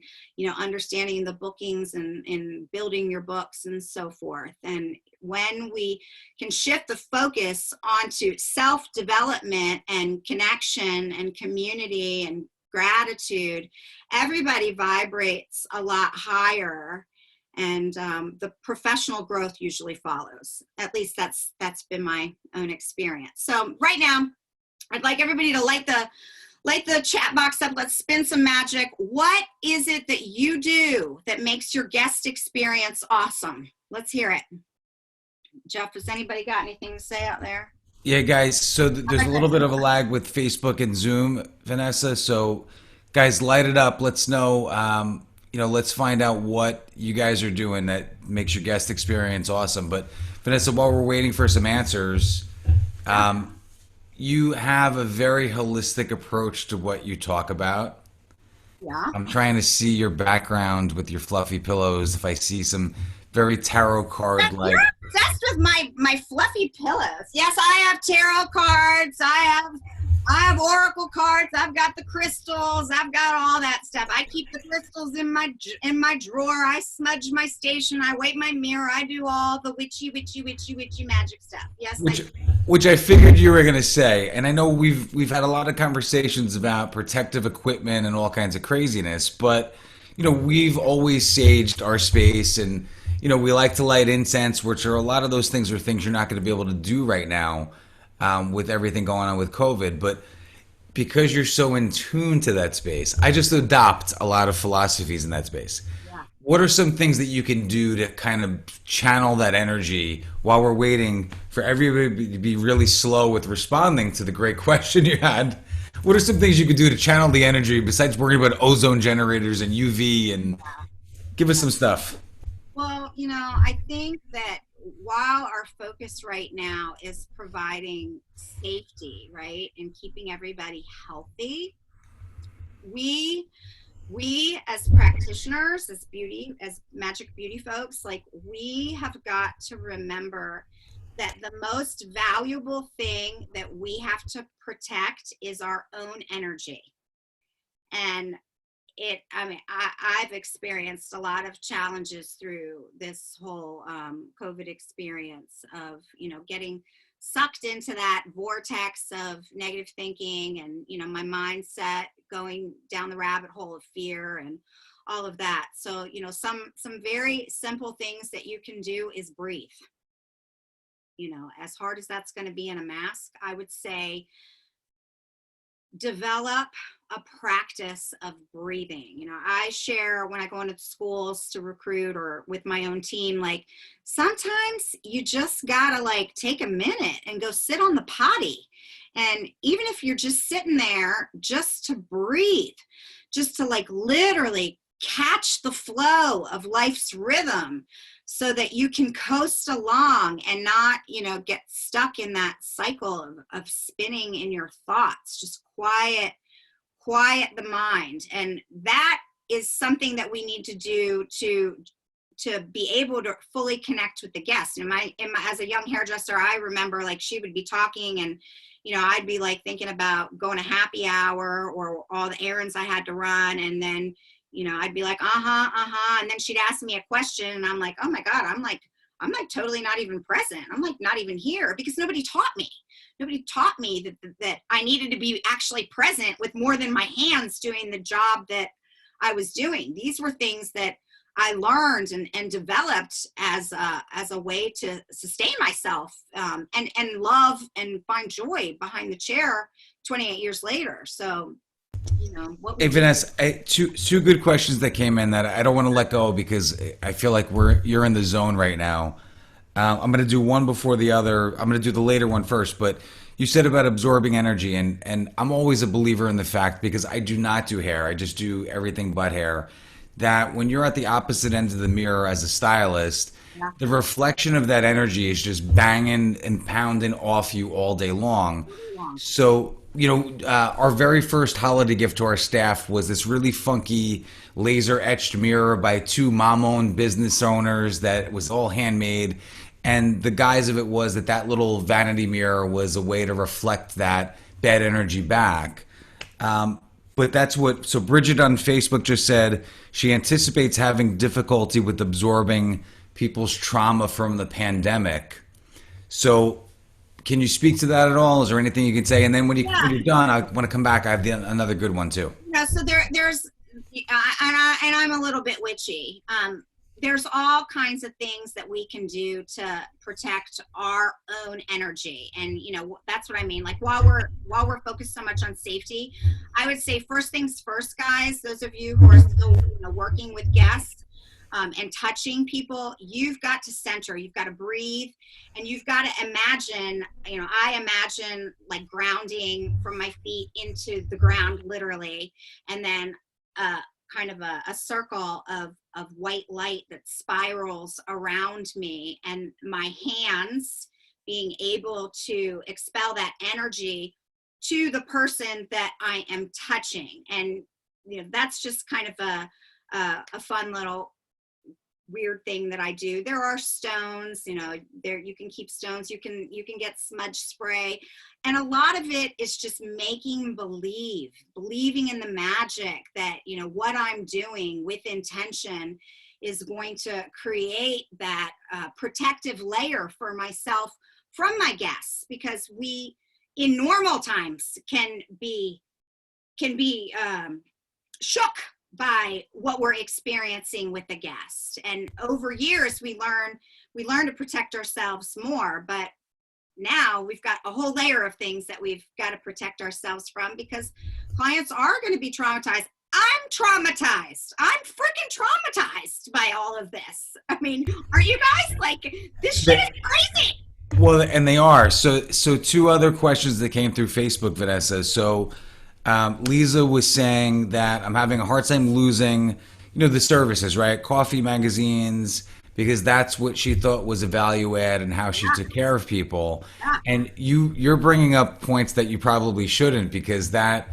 Speaker 3: understanding the bookings and building your books and so forth. And when we can shift the focus onto self-development and connection and community and gratitude, everybody vibrates a lot higher, and the professional growth usually follows. At least that's been my own experience. So right now, I'd like everybody to light the chat box up. Let's spin some magic. What is it that you do that makes your guest experience awesome? Let's hear it. Jeff, has anybody got anything to say out there?
Speaker 2: Yeah, guys. So there's a little bit of a lag with Facebook and Zoom, Vanessa. So, guys, light it up. Let's know. Let's find out what you guys are doing that makes your guest experience awesome. But Vanessa, while we're waiting for some answers, you have a very holistic approach to what you talk about.
Speaker 3: Yeah.
Speaker 2: I'm trying to see your background with your fluffy pillows. If I see some very tarot card like.
Speaker 3: You're obsessed with my fluffy pillows. Yes, I have tarot cards. I have oracle cards. I've got the crystals. I've got all that stuff. I keep the crystals in my drawer. I smudge my station. I wipe my mirror. I do all the witchy magic stuff. Yes.
Speaker 2: Which I figured you were going to say. And I know we've had a lot of conversations about protective equipment and all kinds of craziness, but we've always saged our space, and we like to light incense, which are a lot of those things are things you're not going to be able to do right now. With everything going on with COVID, but because you're so in tune to that space, I just adopt a lot of philosophies in that space.
Speaker 3: Yeah.
Speaker 2: What are some things that you can do to kind of channel that energy while we're waiting for everybody to be really slow with responding to the great question you had? What are some things you could do to channel the energy besides worrying about ozone generators and UV, and give us some stuff?
Speaker 3: Well, I think that while our focus right now is providing safety, right, and keeping everybody healthy, we as practitioners, as magic beauty folks, we have got to remember that the most valuable thing that we have to protect is our own energy. And I've experienced a lot of challenges through this whole COVID experience of, getting sucked into that vortex of negative thinking and, my mindset going down the rabbit hole of fear and all of that. So, some very simple things that you can do is breathe. As hard as that's going to be in a mask, I would say develop a practice of breathing. I share when I go into schools to recruit or with my own team, sometimes you just gotta take a minute and go sit on the potty. And even if you're just sitting there, just to breathe, just to literally catch the flow of life's rhythm so that you can coast along and not, get stuck in that cycle of spinning in your thoughts. Just quiet the mind. And that is something that we need to do to be able to fully connect with the guest. As a young hairdresser, I remember she would be talking and, I'd be thinking about going to happy hour or all the errands I had to run. And then, I'd be like, and then she'd ask me a question and I'm like, oh my God, I'm totally not even present. I'm not even here, because nobody taught me. Nobody taught me that I needed to be actually present with more than my hands doing the job that I was doing. These were things that I learned and developed as a way to sustain myself and love and find joy behind the chair 28 years later. So,
Speaker 2: Hey, Vanessa, two good questions that came in that I don't want to let go, because I feel like you're in the zone right now. I'm going to do one before the other. I'm going to do the later one first, but you said about absorbing energy, and I'm always a believer in the fact, because I do not do hair, I just do everything but hair, that when you're at the opposite end of the mirror as a stylist,
Speaker 3: Yeah.
Speaker 2: the reflection of that energy is just banging and pounding off you all day long. So, our very first holiday gift to our staff was this really funky laser etched mirror by two mom-owned business owners that was all handmade. And the guise of it was that little vanity mirror was a way to reflect that bad energy back. But so Bridget on Facebook just said she anticipates having difficulty with absorbing people's trauma from the pandemic. So can you speak to that at all? Is there anything you can say? And then when you're done, I want to come back. I have another good one too.
Speaker 3: Yeah, so there's, and I'm a little bit witchy. There's all kinds of things that we can do to protect our own energy, and that's what I mean. Like while we're focused so much on safety, I would say first things first, guys. Those of you who are still working with guests and touching people, you've got to center. You've got to breathe, and you've got to imagine. I imagine like grounding from my feet into the ground, literally, and then kind of a circle of white light that spirals around me, and my hands being able to expel that energy to the person that I am touching. And that's just kind of a fun little weird thing that I do. There are stones, there you can keep stones, you can get smudge spray, and a lot of it is just believing in the magic that what I'm doing with intention is going to create that protective layer for myself from my guests, because we in normal times can be shook by what we're experiencing with the guest, and over years we learn to protect ourselves more, but now we've got a whole layer of things that we've got to protect ourselves from, because clients are going to be traumatized. I'm traumatized. I'm freaking traumatized by all of this. I mean, are you guys? Like, this shit is crazy.
Speaker 2: Well, and they are. So two other questions that came through Facebook, Vanessa. So Lisa was saying that I'm having a hard time losing, the services, right? Coffee, magazines, because that's what she thought was a value add and how she took care of people. And you're bringing up points that you probably shouldn't, because that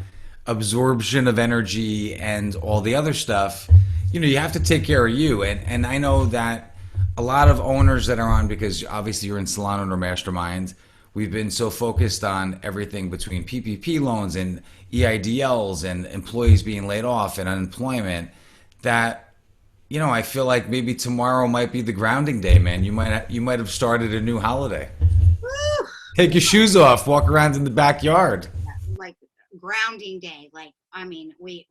Speaker 2: absorption of energy and all the other stuff, you have to take care of you. And I know that a lot of owners that are on, because obviously you're in Salon Owner Mastermind, we've been so focused on everything between PPP loans and EIDLs and employees being laid off and unemployment that, I feel like maybe tomorrow might be the grounding day, man. You might have started a new holiday.
Speaker 3: Woo.
Speaker 2: Take your shoes off, walk around in the backyard.
Speaker 3: Like grounding day. Like, I mean, we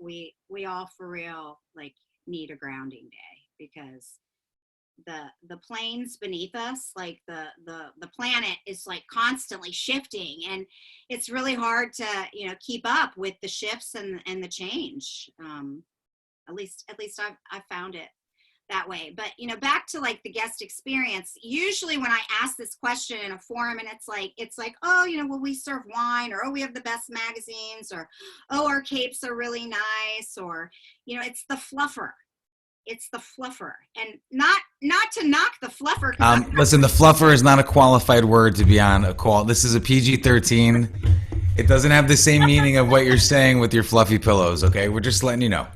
Speaker 3: all for real need a grounding day, because the planes beneath us, like the planet is constantly shifting, and it's really hard to keep up with the shifts and the change. At least I've found it that way. But back to the guest experience, usually when I ask this question in a forum, and it's like, oh, well, we serve wine, or oh, we have the best magazines, or oh, our capes are really nice, or it's the fluffer. It's the fluffer, and not to knock the fluffer.
Speaker 2: Listen, the fluffer is not a qualified word to be on a call. This is a PG-13. It doesn't have the same meaning of what you're saying with your fluffy pillows. Okay, we're just letting you know.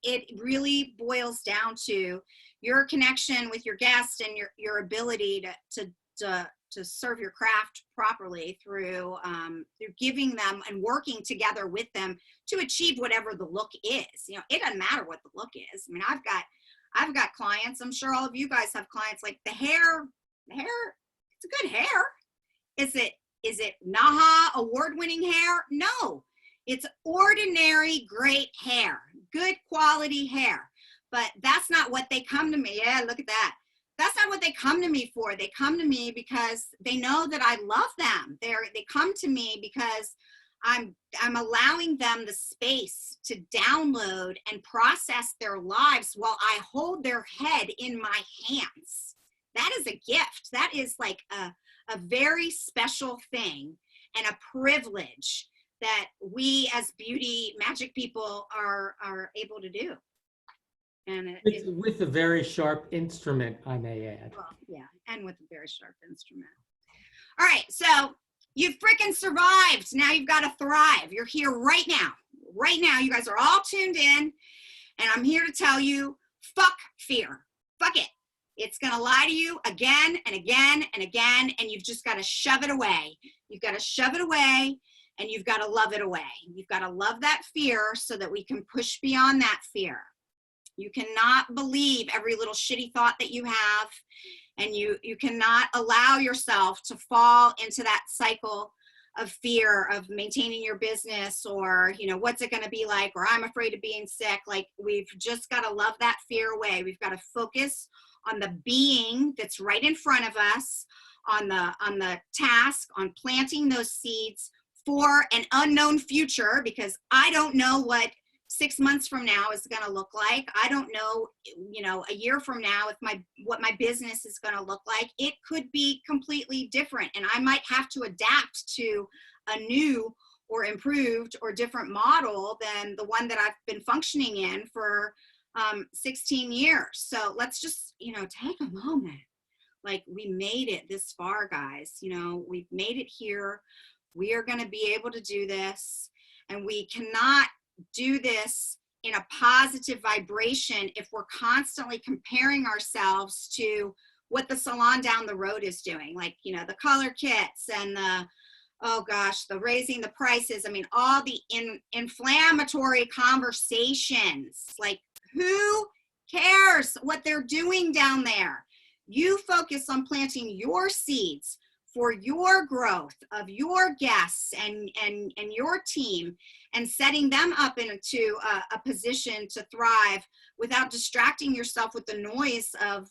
Speaker 3: It really boils down to your connection with your guest and your ability to serve your craft properly through giving them and working together with them to achieve whatever the look is. It doesn't matter what the look is. I mean, I've got clients. I'm sure all of you guys have clients. Like the hair, it's a good hair. Is it NAHA award-winning hair? No, it's ordinary, great hair, good quality hair. But that's not what they come to me. Yeah, look at that. That's not what they come to me for. They come to me because they know that I love them. They come to me because I'm allowing them the space to download and process their lives while I hold their head in my hands. That is a gift. That is like a very special thing and a privilege that we as beauty magic people are able to do. And
Speaker 4: With a very sharp instrument, I may add.
Speaker 3: well, yeah, and with a very sharp instrument. All right, so you freaking survived. Now you've got to thrive. You're here right now. Right now, you guys are all tuned in, and I'm here to tell you, fuck fear. Fuck it. It's going to lie to you again and again and again, and you've just got to shove it away. You've got to shove it away, and you've got to love it away. You've got to love that fear so that we can push beyond that fear. You cannot believe every little shitty thought that you have, and you cannot allow yourself to fall into that cycle of fear of maintaining your business, or, you know, what's it going to be like, or I'm afraid of being sick. Like, we've just got to love that fear away. We've got to focus on the being that's right in front of us, on the task, on planting those seeds for an unknown future, because I don't know what 6 months from now is going to look like. I don't know, you know, a year from now what my business is going to look like. It could be completely different, and I might have to adapt to a new or improved or different model than the one that I've been functioning in for 16 years. So let's just, you know, take a moment. Like, we made it this far, guys. You know, we've made it here. We are going to be able to do this, and we cannot do this in a positive vibration if we're constantly comparing ourselves to what the salon down the road is doing. Like, you know, the color kits and the, oh gosh, the raising the prices. I mean, all the inflammatory conversations. Like, who cares what they're doing down there? You focus on planting your seeds for your growth of your guests and your team, and setting them up into a position to thrive without distracting yourself with the noise of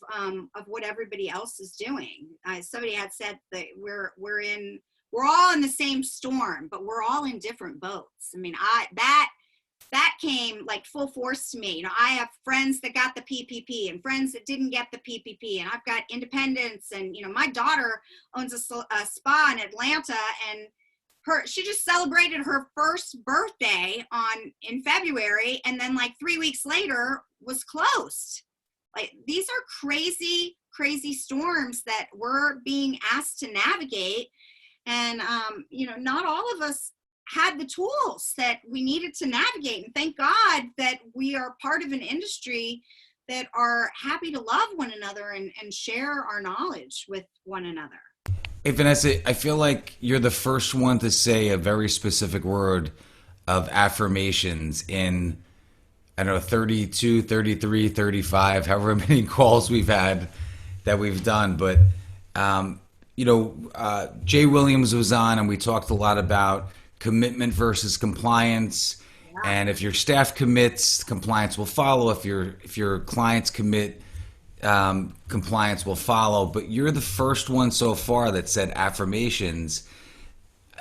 Speaker 3: what everybody else is doing. Somebody had said that we're all in the same storm, but we're all in different boats. I mean, that came like full force to me. You know, I have friends that got the PPP and friends that didn't get the PPP, and I've got independents, and, you know, my daughter owns a spa in Atlanta, and she just celebrated her first birthday in February, and then like 3 weeks later was closed. Like, these are crazy, crazy storms that we're being asked to navigate. And, you know, not all of us had the tools that we needed to navigate. And thank God that we are part of an industry that are happy to love one another and share our knowledge with one another.
Speaker 2: Hey, Vanessa, I feel like you're the first one to say a very specific word of affirmations in, I don't know, 32, 33, 35, however many calls we've had that we've done. But, you know, Jay Williams was on, and we talked a lot about commitment versus compliance. Yeah. And if your staff commits, compliance will follow. If your clients commit, compliance will follow. But you're the first one so far that said affirmations.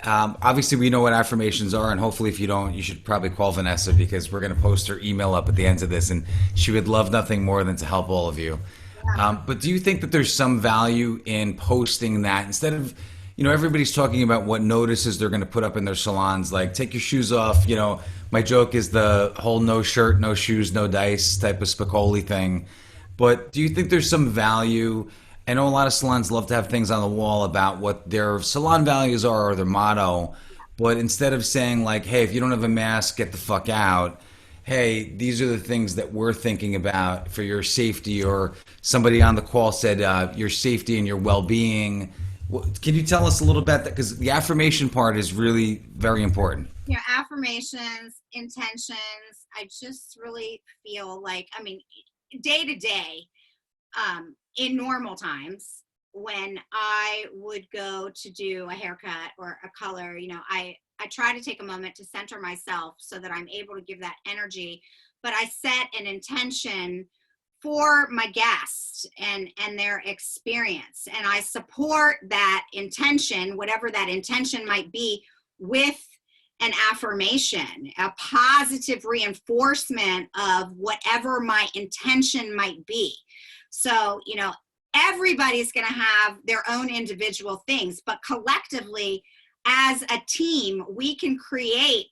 Speaker 2: Obviously, we know what affirmations are, and hopefully if you don't, you should probably call Vanessa, because we're going to post her email up at the end of this, and she would love nothing more than to help all of you. Yeah. But do you think that there's some value in posting that instead of, you know, everybody's talking about what notices they're going to put up in their salons, like take your shoes off. You know, my joke is the whole no shirt, no shoes, no dice type of Spicoli thing. But do you think there's some value? I know a lot of salons love to have things on the wall about what their salon values are or their motto. But instead of saying like, hey, if you don't have a mask, get the fuck out. Hey, these are the things that we're thinking about for your safety. Or somebody on the call said your safety and your well-being. Can you tell us a little bit that, because the affirmation part is really very important.
Speaker 3: Yeah, affirmations, intentions. I just really feel like, I mean, day to day, in normal times, when I would go to do a haircut or a color, you know, I try to take a moment to center myself so that I'm able to give that energy, but I set an intention for my guests and their experience. And I support that intention, whatever that intention might be, with an affirmation, a positive reinforcement of whatever my intention might be. So, you know, everybody's going to have their own individual things, but collectively as a team, we can create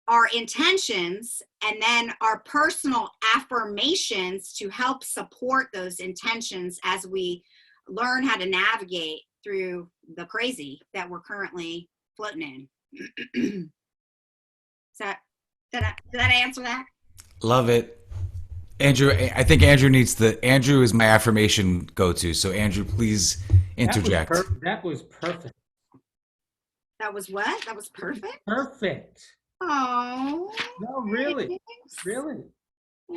Speaker 3: our intentions and then our personal affirmations to help support those intentions as we learn how to navigate through the crazy that we're currently floating in. Did that answer that?
Speaker 2: Love it. Andrew, I think Andrew Andrew is my affirmation go-to. So Andrew, please interject.
Speaker 4: That was perfect.
Speaker 3: That was what? That was perfect?
Speaker 4: Perfect.
Speaker 3: Oh.
Speaker 4: No, really, really.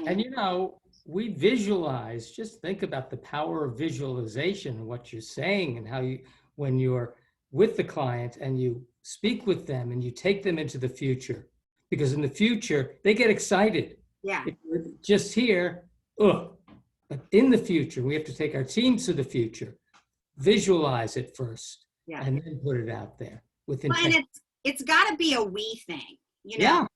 Speaker 4: And you know, we visualize, just think about the power of visualization and what you're saying and how you, when you're with the client and you speak with them and you take them into the future, because in the future, they get excited.
Speaker 3: Yeah.
Speaker 4: If we're just here, ugh. But in the future, we have to take our teams to the future, visualize it first,
Speaker 3: Yeah.
Speaker 4: and then put it out there with
Speaker 3: Well,
Speaker 4: intent.
Speaker 3: and it's got to be a we thing, you know.
Speaker 4: Yeah.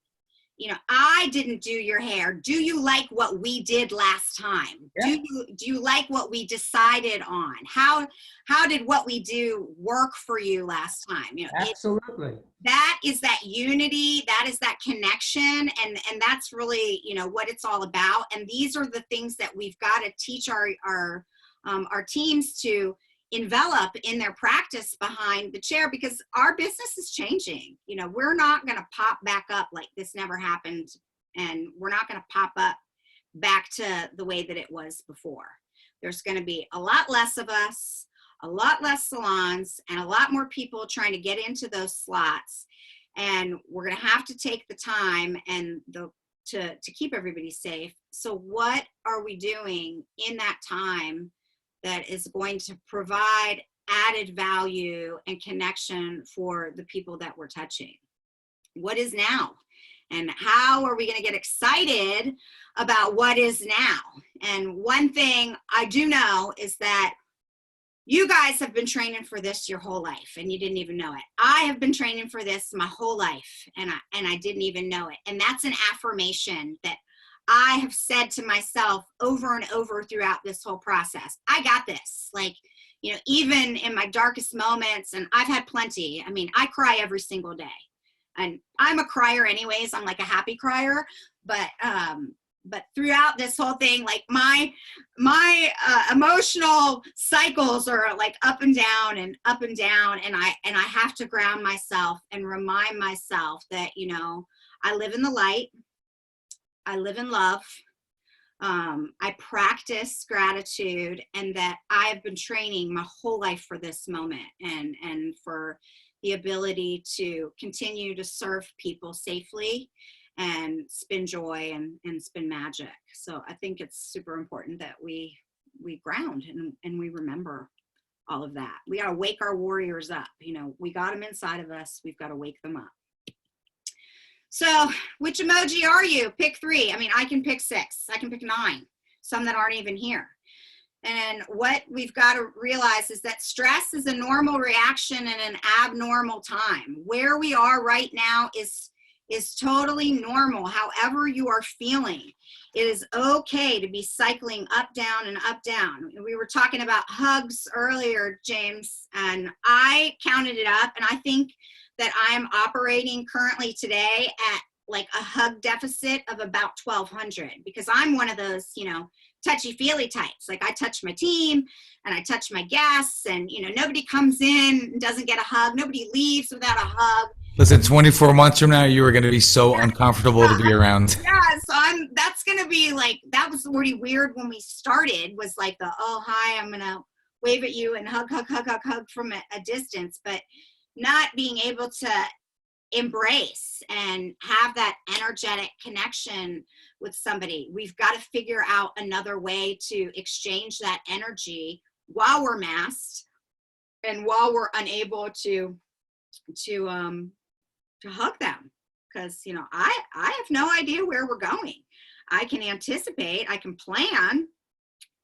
Speaker 3: You know, I didn't do your hair. Do you like what we did last time?
Speaker 4: Yeah.
Speaker 3: Do you like what we decided on? How did what we do work for you last time? You know,
Speaker 4: Absolutely.
Speaker 3: that is that unity, that is that connection, and that's really, you know, what it's all about. And these are the things that we've got to teach our teams to envelop in their practice behind the chair, because our business is changing. You know, we're not going to pop back up like this never happened, and we're not going to pop up back to the way that it was before. There's going to be a lot less of us, a lot less salons, and a lot more people trying to get into those slots. And we're going to have to take the time and to keep everybody safe. So what are we doing in that time that is going to provide added value and connection for the people that we're touching? What is now? And how are we going to get excited about what is now? And one thing I do know is that you guys have been training for this your whole life and you didn't even know it. I have been training for this my whole life and I didn't even know it. And that's an affirmation that I have said to myself over and over throughout this whole process. I got this. Like, you know, even in my darkest moments, and I've had plenty. I mean, I cry every single day. And I'm a crier anyways. I'm like a happy crier. But throughout this whole thing, like my emotional cycles are like up and down and up and down. And I have to ground myself and remind myself that, you know, I live in the light. I live in love. I practice gratitude, and that I've been training my whole life for this moment and for the ability to continue to serve people safely and spin joy and spin magic. So I think it's super important that we ground and we remember all of that. We got to wake our warriors up. You know, we got them inside of us. We've got to wake them up. So which emoji are you? Pick 3. I mean, I can pick 6. I can pick 9, some that aren't even here. And what we've got to realize is that stress is a normal reaction in an abnormal time. Where we are right now is totally normal. However you are feeling, it is okay to be cycling up, down, and up, down. We were talking about hugs earlier, James, and I counted it up, and I think that I'm operating currently today at like a hug deficit of about 1,200, because I'm one of those, you know, touchy-feely types. Like I touch my team and I touch my guests, and, you know, nobody comes in and doesn't get a hug. Nobody leaves without a hug.
Speaker 2: Listen, 24 months from now, you are going to be so uncomfortable to be around.
Speaker 3: Yeah, so that's going to be like, that was really weird when we started, was like the, oh, hi, I'm going to wave at you and hug from a distance. But not being able to embrace and have that energetic connection with somebody. We've got to figure out another way to exchange that energy while we're masked and while we're unable to hug them. Because, you know, I have no idea where we're going. I can anticipate, I can plan.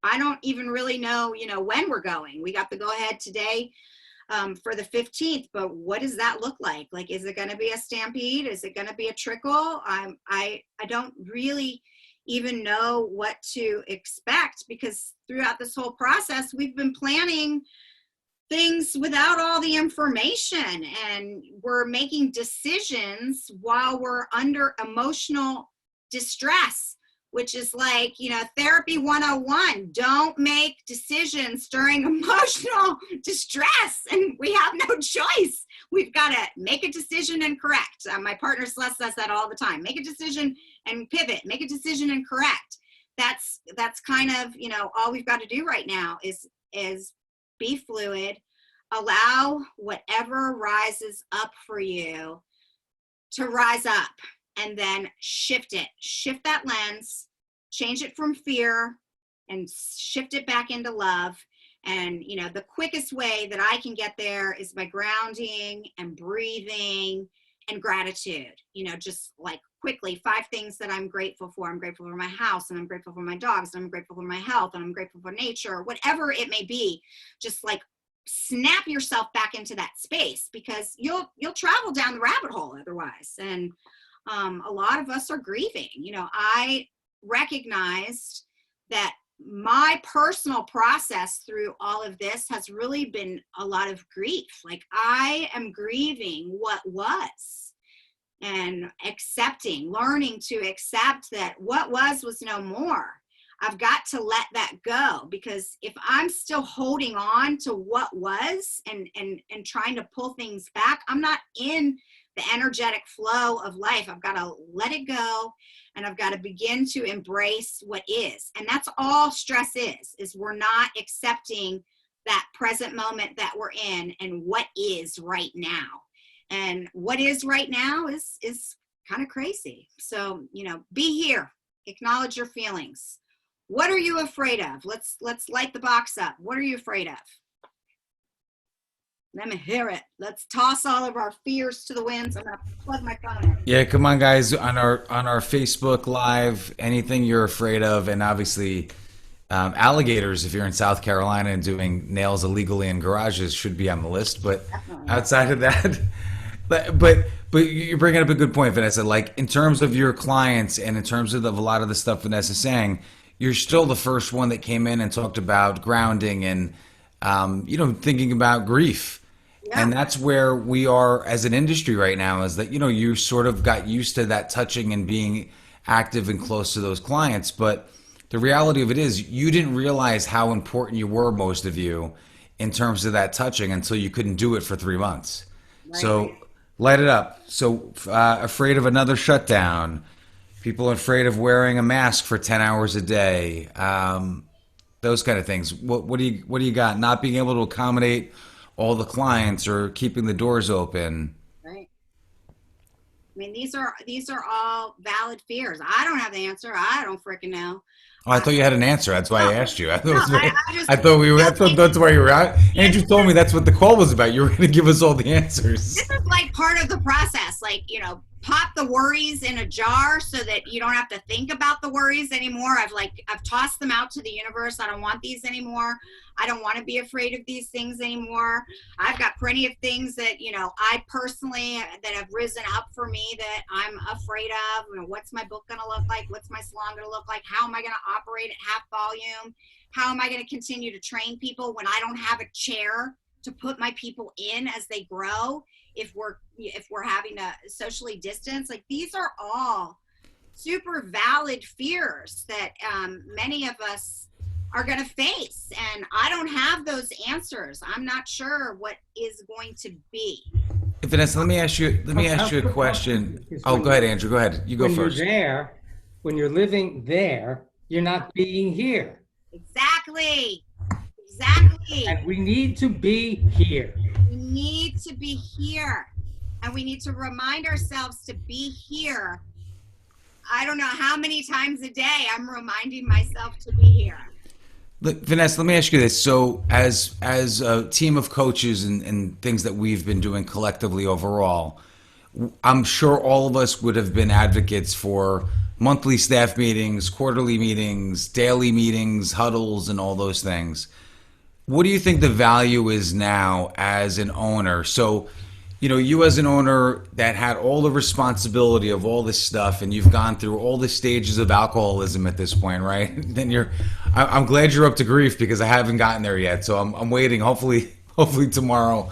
Speaker 3: I don't even really know, you know, when we're going. We got the go ahead today for the 15th, but what does that look like? Like, is it going to be a stampede? Is it going to be a trickle? I don't really even know what to expect, because throughout this whole process, we've been planning things without all the information, and we're making decisions while we're under emotional distress, which is like, therapy 101. Don't make decisions during emotional distress. And we have no choice. We've got to make a decision and correct. My partner Celeste says that all the time. Make a decision and pivot. Make a decision and correct. That's kind of, all we've got to do right now is be fluid, allow whatever rises up for you to rise up, and then shift that lens, change it from fear and shift it back into love. And, the quickest way that I can get there is by grounding and breathing and gratitude, just like quickly 5 things that I'm grateful for. I'm grateful for my house, and I'm grateful for my dogs, and I'm grateful for my health, and I'm grateful for nature, whatever it may be. Just like snap yourself back into that space, because you'll travel down the rabbit hole otherwise. And a lot of us are grieving. I recognized that my personal process through all of this has really been a lot of grief. Like, I am grieving what was, and learning to accept that what was no more. I've got to let that go, because if I'm still holding on to what was and trying to pull things back, I'm not in the energetic flow of life. I've got to let it go, and I've got to begin to embrace what is. And that's all stress is we're not accepting that present moment that we're in and what is right now. And what is right now is kind of crazy. So, be here, acknowledge your feelings. What are you afraid of? Let's light the box up. What are you afraid of? Let me hear it. Let's toss all of our fears to the winds. I'm gonna plug my phone in.
Speaker 2: Yeah, come on, guys, on our Facebook Live, anything you're afraid of, and obviously alligators, if you're in South Carolina and doing nails illegally in garages, should be on the list. But outside of that, but you're bringing up a good point, Vanessa. Like, in terms of your clients and in terms of a lot of the stuff Vanessa's saying, you're still the first one that came in and talked about grounding and thinking about grief. Yeah. And that's where we are as an industry right now, is that, you sort of got used to that touching and being active and close to those clients. But the reality of it is, you didn't realize how important you were, most of you, in terms of that touching, until you couldn't do it for 3 months. Right. So light it up. So afraid of another shutdown, people are afraid of wearing a mask for 10 hours a day, those kind of things. What do you got? Not being able to accommodate all the clients or keeping the doors open.
Speaker 3: Right. I mean, these are all valid fears. I don't have the answer. I don't freaking know.
Speaker 2: Oh, I thought you had an answer. That's why I asked you. I thought that's why you were out. Andrew told me that's what the call was about. You were going to give us all the answers.
Speaker 3: This is like part of the process. Like, pop the worries in a jar so that you don't have to think about the worries anymore. I've tossed them out to the universe. I don't want these anymore. I don't want to be afraid of these things anymore. I've got plenty of things that, I personally, that have risen up for me that I'm afraid of. What's my book going to look like? What's my salon going to look like? How am I going to operate at half volume? How am I going to continue to train people when I don't have a chair to put my people in as they grow? If we're having to socially distance, like, these are all super valid fears that many of us are going to face, and I don't have those answers. I'm not sure what is going to be.
Speaker 2: Vanessa, let me ask you a question. Oh, go ahead, Andrew. Go ahead. You go first.
Speaker 4: When you're living there, you're not being here.
Speaker 3: Exactly.
Speaker 4: And we need to be here.
Speaker 3: We need to be here, and we need to remind ourselves to be here. I don't know how many times a day I'm reminding myself to be here.
Speaker 2: Look, Vanessa, let me ask you this. So as a team of coaches and things that we've been doing collectively overall, I'm sure all of us would have been advocates for monthly staff meetings, quarterly meetings, daily meetings, huddles, and all those things. What do you think the value is now as an owner? So, you as an owner that had all the responsibility of all this stuff, and you've gone through all the stages of alcoholism at this point, right? Then I'm glad you're up to grief, because I haven't gotten there yet. So I'm waiting. Hopefully hopefully tomorrow.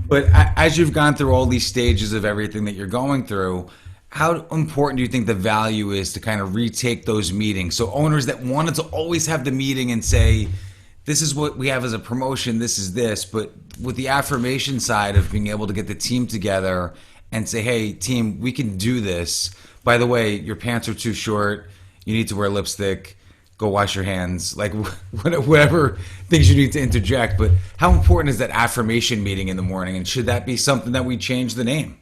Speaker 2: But as you've gone through all these stages of everything that you're going through, how important do you think the value is to kind of retake those meetings? So owners that wanted to always have the meeting and say, this is what we have as a promotion, this is this, but with the affirmation side of being able to get the team together and say, hey, team, we can do this. By the way, your pants are too short. You need to wear lipstick. Go wash your hands. Like whatever things you need to interject. But how important is that affirmation meeting in the morning? And should that be something that we change the name?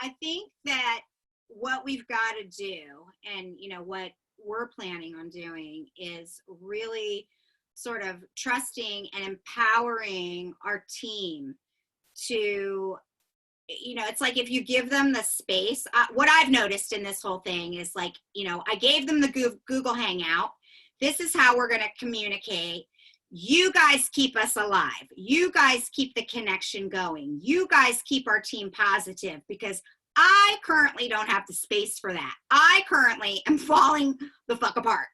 Speaker 3: I think that what we've got to do, and what we're planning on doing, is really sort of trusting and empowering our team to, it's like if you give them the space. What I've noticed in this whole thing is, like, I gave them the Google Hangout. This is how we're going to communicate. You guys keep us alive. You guys keep the connection going. You guys keep our team positive, because I currently don't have the space for that. I currently am falling the fuck apart.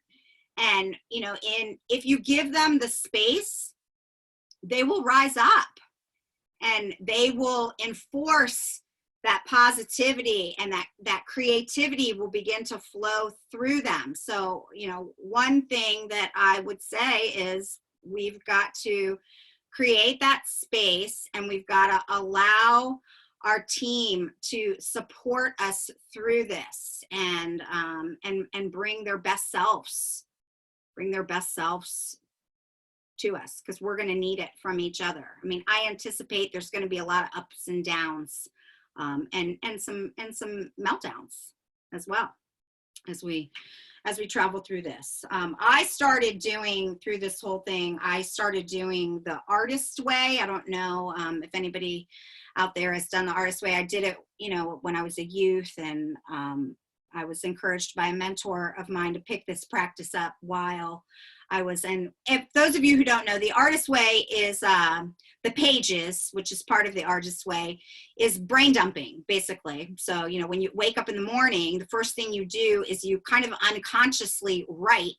Speaker 3: And, if you give them the space, they will rise up and they will enforce that positivity, and that creativity will begin to flow through them. So, one thing that I would say is we've got to create that space, and we've got to allow our team to support us through this, and bring their best selves to us, because we're going to need it from each other. I mean, I anticipate there's going to be a lot of ups and downs, and some meltdowns as well as we travel through this. I started doing, through this whole thing, I started doing the artist way. I don't know if anybody out there has done the artist way. I did it, when I was a youth, and I was encouraged by a mentor of mine to pick this practice up while I was, and if those of you who don't know, the artist way is the pages, which is part of the artist way, is brain dumping, basically. So, when you wake up in the morning, the first thing you do is you kind of unconsciously write,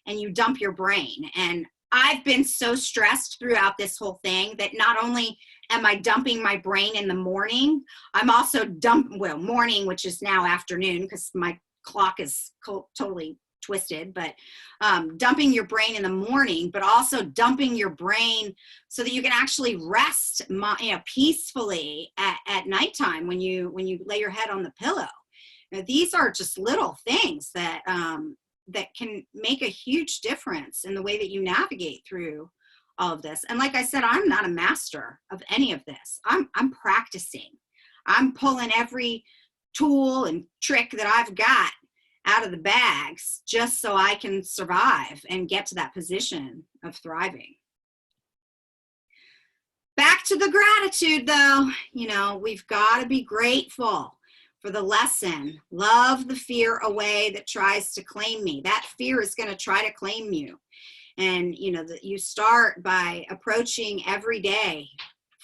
Speaker 3: and you dump your brain. And I've been so stressed throughout this whole thing that not only am I dumping my brain in the morning, I'm also morning, which is now afternoon because my clock is totally twisted, but dumping your brain in the morning, but also dumping your brain so that you can actually rest peacefully at nighttime when you lay your head on the pillow. These are just little things that can make a huge difference in the way that you navigate through all of this. And like I said, I'm not a master of any of this. I'm practicing. I'm pulling every tool and trick that I've got out of the bags just so I can survive and get to that position of thriving. Back to the gratitude though, we've got to be grateful for the lesson. Love the fear away that tries to claim me. That fear is going to try to claim you. And, you start by approaching every day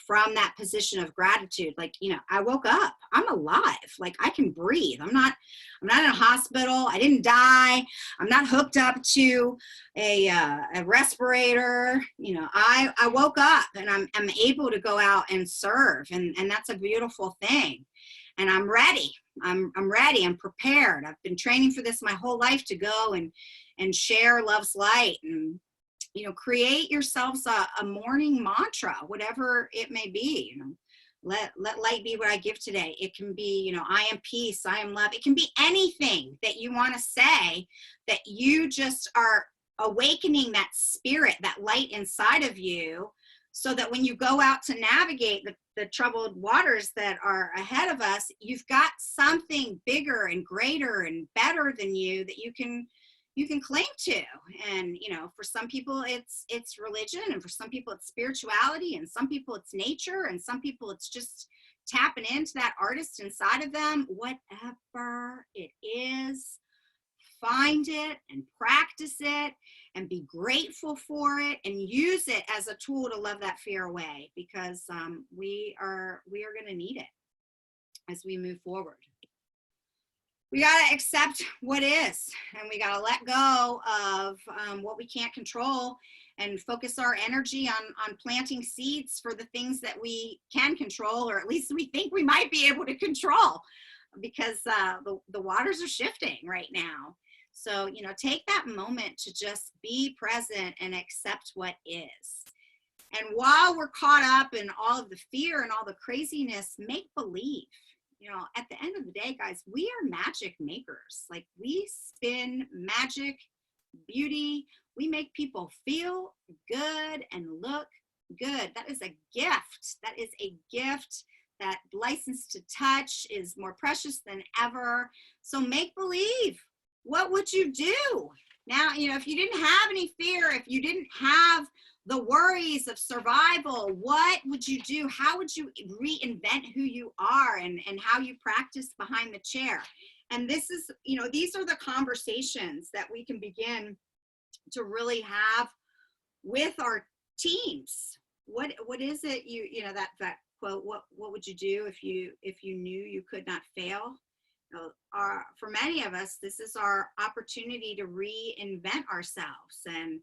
Speaker 3: from that position of gratitude. Like, I woke up, I'm alive. Like, I can breathe. I'm not in a hospital. I didn't die. I'm not hooked up to a respirator. I woke up and I'm able to go out and serve. And that's a beautiful thing. And I'm ready. I'm ready. I'm prepared. I've been training for this my whole life to go and share love's light, and create yourselves a morning mantra, whatever it may be. Let light be what I give today. It can be, I am peace, I am love. It can be anything that you want to say, that you just are awakening that spirit, that light inside of you, so that when you go out to navigate the troubled waters that are ahead of us, you've got something bigger and greater and better than you that you can cling to. And for some people it's religion, and for some people it's spirituality, and some people it's nature, and some people it's just tapping into that artist inside of them. Whatever it is, find it and practice it and be grateful for it, and use it as a tool to love that fear away, because we are going to need it as we move forward. We got to accept what is, and we got to let go of what we can't control, and focus our energy on planting seeds for the things that we can control, or at least we think we might be able to control, because the waters are shifting right now. So, you know, take that moment to just be present and accept what is. And while we're caught up in all of the fear and all the craziness, make believe. You know, at the end of the day, guys, we are magic makers. Like, we spin magic, beauty. We make people feel good and look good. That is a gift. That is a gift. That license to touch is more precious than ever. So make believe. What would you do? Now, you know, if you didn't have any fear, if you didn't have the worries of survival, what would you do? How would you reinvent who you are and how you practice behind the chair? And this is, you know, these are the conversations that we can begin to really have with our teams. What is it, you know, that quote, what would you do if you knew you could not fail? You know, for many of us, this is our opportunity to reinvent ourselves. And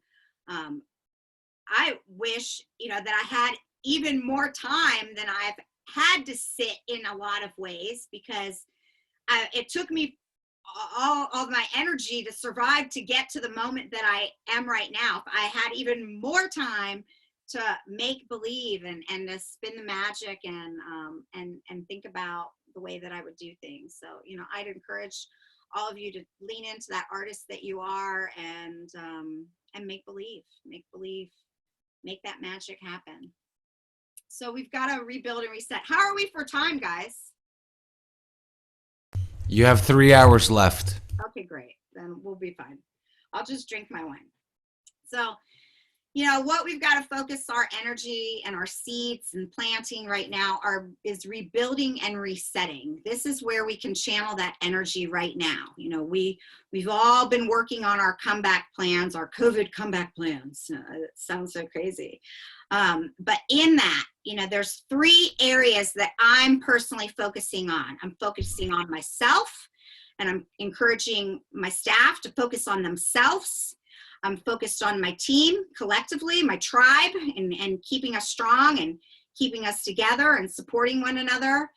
Speaker 3: I wish, you know, that I had even more time than I've had to sit in a lot of ways, because it took me all of my energy to survive to get to the moment that I am right now. If I had even more time to make believe and to spin the magic and think about the way that I would do things. So, you know, I'd encourage all of you to lean into that artist that you are and make believe, make that magic happen. So we've got to rebuild and reset. How are we for time, guys?
Speaker 2: You have 3 hours left.
Speaker 3: Okay, great. Then we'll be fine. I'll just drink my wine. So, you know, what we've got to focus our energy and our seeds and planting right now is rebuilding and resetting. This is where we can channel that energy right now. You know, we've all been working on our comeback plans, our COVID comeback plans. It sounds so crazy. But in that, you know, there's 3 areas that I'm personally focusing on. I'm focusing on myself, and I'm encouraging my staff to focus on themselves. I'm focused on my team collectively, my tribe, and keeping us strong and keeping us together and supporting one another.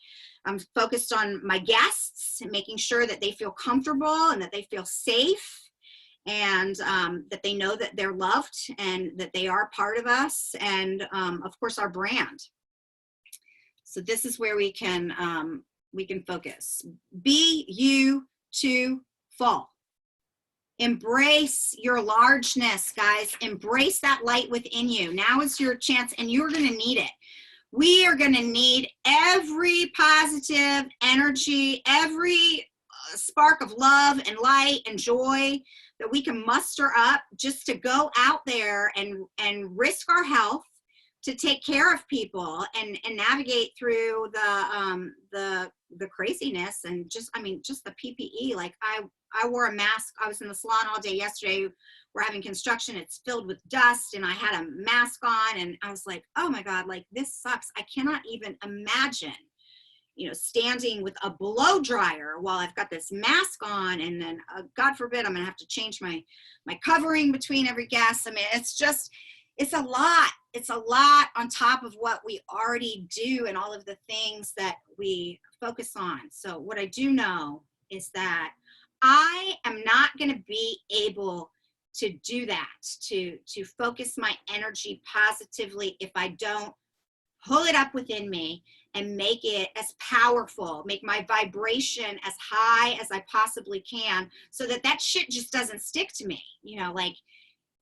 Speaker 3: I'm focused on my guests and making sure that they feel comfortable and that they feel safe, and that they know that they're loved and that they are part of us, and of course our brand. So this is where we can focus. Be you to full. Embrace your largeness, guys. Embrace that light within you. Now is your chance, and you're going to need it. We are going to need every positive energy, every spark of love and light and joy that we can muster up just to go out there and risk our health to take care of people and navigate through the craziness and just the PPE. Like I wore a mask. I was in the salon all day yesterday. We're having construction. It's filled with dust, and I had a mask on, and I was like, oh my God, like this sucks. I cannot even imagine, you know, standing with a blow dryer while I've got this mask on, and then God forbid I'm gonna have to change my covering between every guest. I mean, it's a lot. It's a lot on top of what we already do and all of the things that we focus on. So what I do know is that I am not going to be able to do that, to focus my energy positively, if I don't pull it up within me and make it as powerful, make my vibration as high as I possibly can, so that shit just doesn't stick to me. You know, like,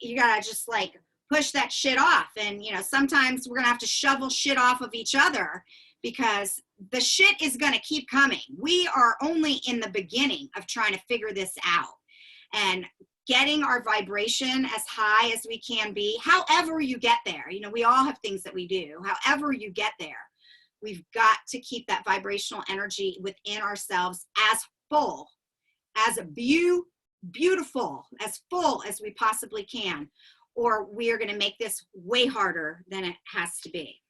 Speaker 3: you gotta just like push that shit off. And, you know, sometimes we're gonna have to shovel shit off of each other, because the shit is gonna keep coming. We are only in the beginning of trying to figure this out and getting our vibration as high as we can be. However you get there, you know, we all have things that we do. However you get there, we've got to keep that vibrational energy within ourselves as full, as beautiful, as full as we possibly can, or we are going to make this way harder than it has to be.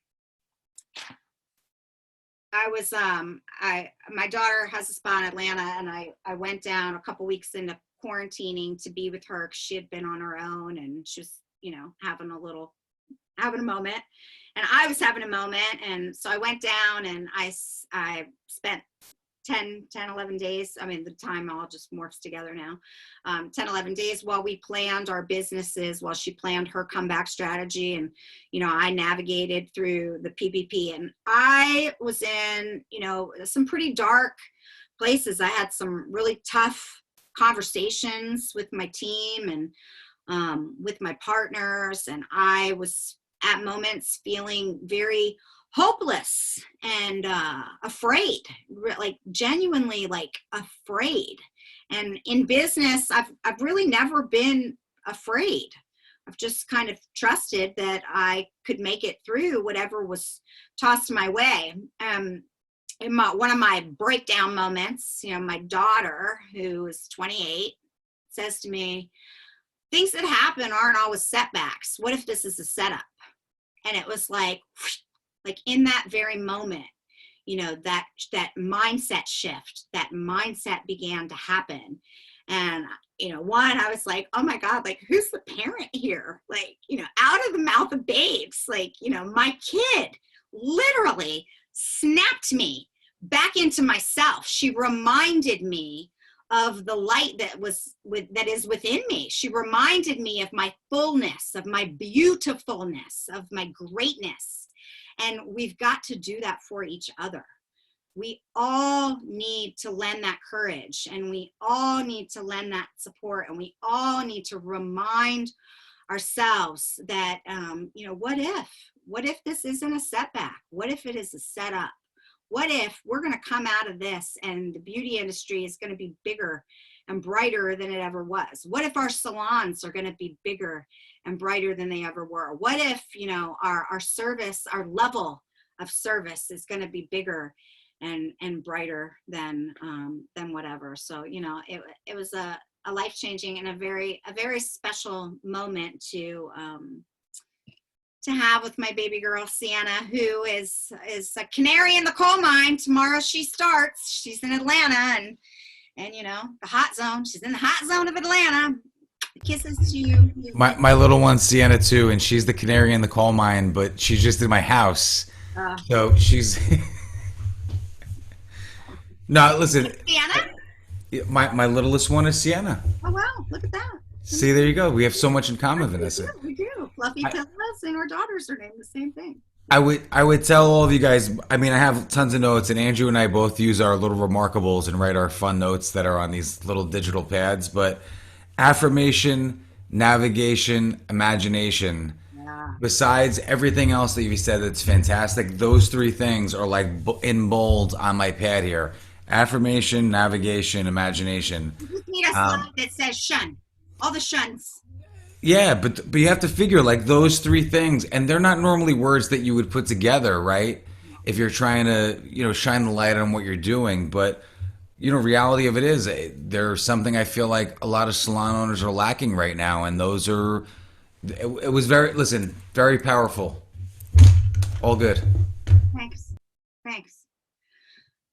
Speaker 3: My daughter has a spa in Atlanta, and I went down a couple weeks into quarantining to be with her, because she had been on her own, and she was, having a moment, and I was having a moment. And so I went down and I spent 11 days. I mean, the time all just morphs together now. 10, 11 days while we planned our businesses, while she planned her comeback strategy. And, I navigated through the PPP, and I was in, some pretty dark places. I had some really tough conversations with my team and with my partners. And I was at moments feeling very hopeless and afraid, like genuinely like afraid. And in business, I've really never been afraid. I've just kind of trusted that I could make it through whatever was tossed my way. In one of my breakdown moments, my daughter, who is 28, says to me, "Things that happen aren't always setbacks. What if this is a setup?" And it was like in that very moment, that mindset shift, that mindset began to happen. And, I was like, oh my God, like, who's the parent here? Like, out of the mouth of babes, like, my kid literally snapped me back into myself. She reminded me of the light that is within me. She reminded me of my fullness, of my beautifulness, of my greatness. And we've got to do that for each other. We all need to lend that courage, and we all need to lend that support, and we all need to remind ourselves that, what if this isn't a setback? What if it is a setup? What if we're going to come out of this and the beauty industry is going to be bigger and brighter than it ever was? What if our salons are going to be bigger and brighter than they ever were? What if, our service, our level of service is going to be bigger and brighter than whatever? So, it was a life-changing and a very special moment to have with my baby girl, Sienna, who is a canary in the coal mine. Tomorrow she starts. She's in Atlanta, and the hot zone. She's in the hot zone of Atlanta. Kisses to you.
Speaker 2: My little one's Sienna too, and she's the canary in the coal mine, but she's just in my house. So she's no, listen.
Speaker 3: Sienna?
Speaker 2: My littlest one is Sienna.
Speaker 3: Oh wow, look at that.
Speaker 2: See, there you go. We have so much in common, Vanessa.
Speaker 3: We do. Fluffy pillows, and our daughters are named the same thing.
Speaker 2: I would tell all of you guys, I mean, I have tons of notes, and Andrew and I both use our little remarkables and write our fun notes that are on these little digital pads. But affirmation, navigation, imagination, besides everything else that you said that's fantastic, those three things are like in bold on my pad here. Affirmation, navigation, imagination.
Speaker 3: You just need a slide that says shun. All the shuns.
Speaker 2: Yeah, but you have to figure like those three things, and they're not normally words that you would put together, right? If you're trying to, shine the light on what you're doing. But, reality of it is there's something I feel like a lot of salon owners are lacking right now, and those are, it was very powerful. All good.
Speaker 3: Thanks.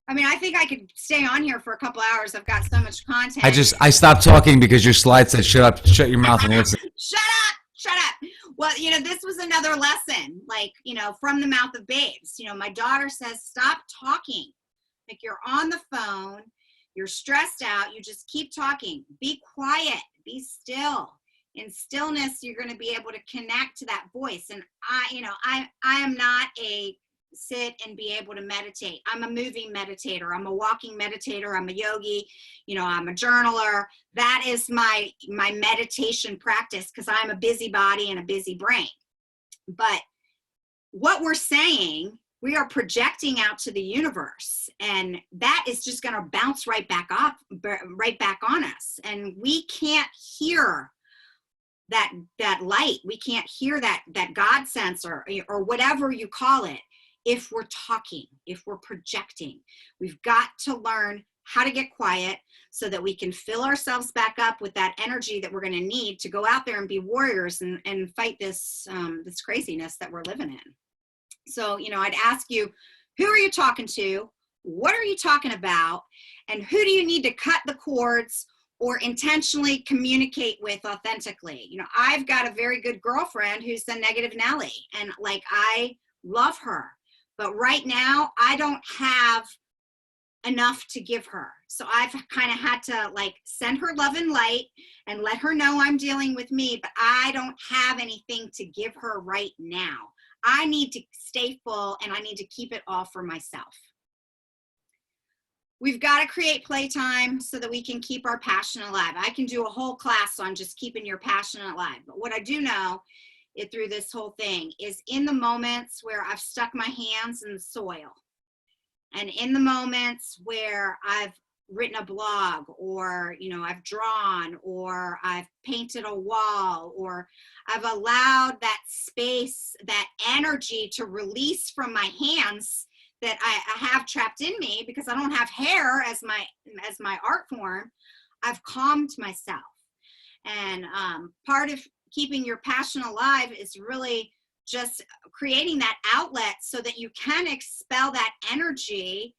Speaker 3: I mean, I think I could stay on here for a couple hours. I've got so much content.
Speaker 2: I stopped talking because your slide said shut up, shut your mouth and listen.
Speaker 3: Shut up. Well, this was another lesson, like, from the mouth of babes. My daughter says, stop talking. Like, you're on the phone, you're stressed out, you just keep talking. Be quiet, be still. In stillness, you're going to be able to connect to that voice. And I am not a sit and be able to meditate. I'm a moving meditator. I'm a walking meditator. I'm a yogi. I'm a journaler. That is my meditation practice, because I'm a busybody and a busy brain. But what we're saying, we are projecting out to the universe, and that is just going to bounce right back on us. And we can't hear that light. We can't hear that God sense or whatever you call it. If we're talking, if we're projecting, we've got to learn how to get quiet so that we can fill ourselves back up with that energy that we're going to need to go out there and be warriors and fight this craziness that we're living in. So, I'd ask you, who are you talking to? What are you talking about? And who do you need to cut the cords or intentionally communicate with authentically. You know, I've got a very good girlfriend who's the negative Nelly, and like, I love her, but right now I don't have enough to give her. So I've kind of had to like send her love and light and let her know I'm dealing with me, but I don't have anything to give her right now. I need to stay full, and I need to keep it all for myself. We've got to create playtime so that we can keep our passion alive. I can do a whole class on just keeping your passion alive. But what I do know through this whole thing is in the moments where I've stuck my hands in the soil, and in the moments where I've written a blog, or, you know, I've drawn, or I've painted a wall, or I've allowed that space, that energy to release from my hands that I have trapped in me because I don't have hair as my art form, I've calmed myself. And part of keeping your passion alive is really just creating that outlet so that you can expel that energy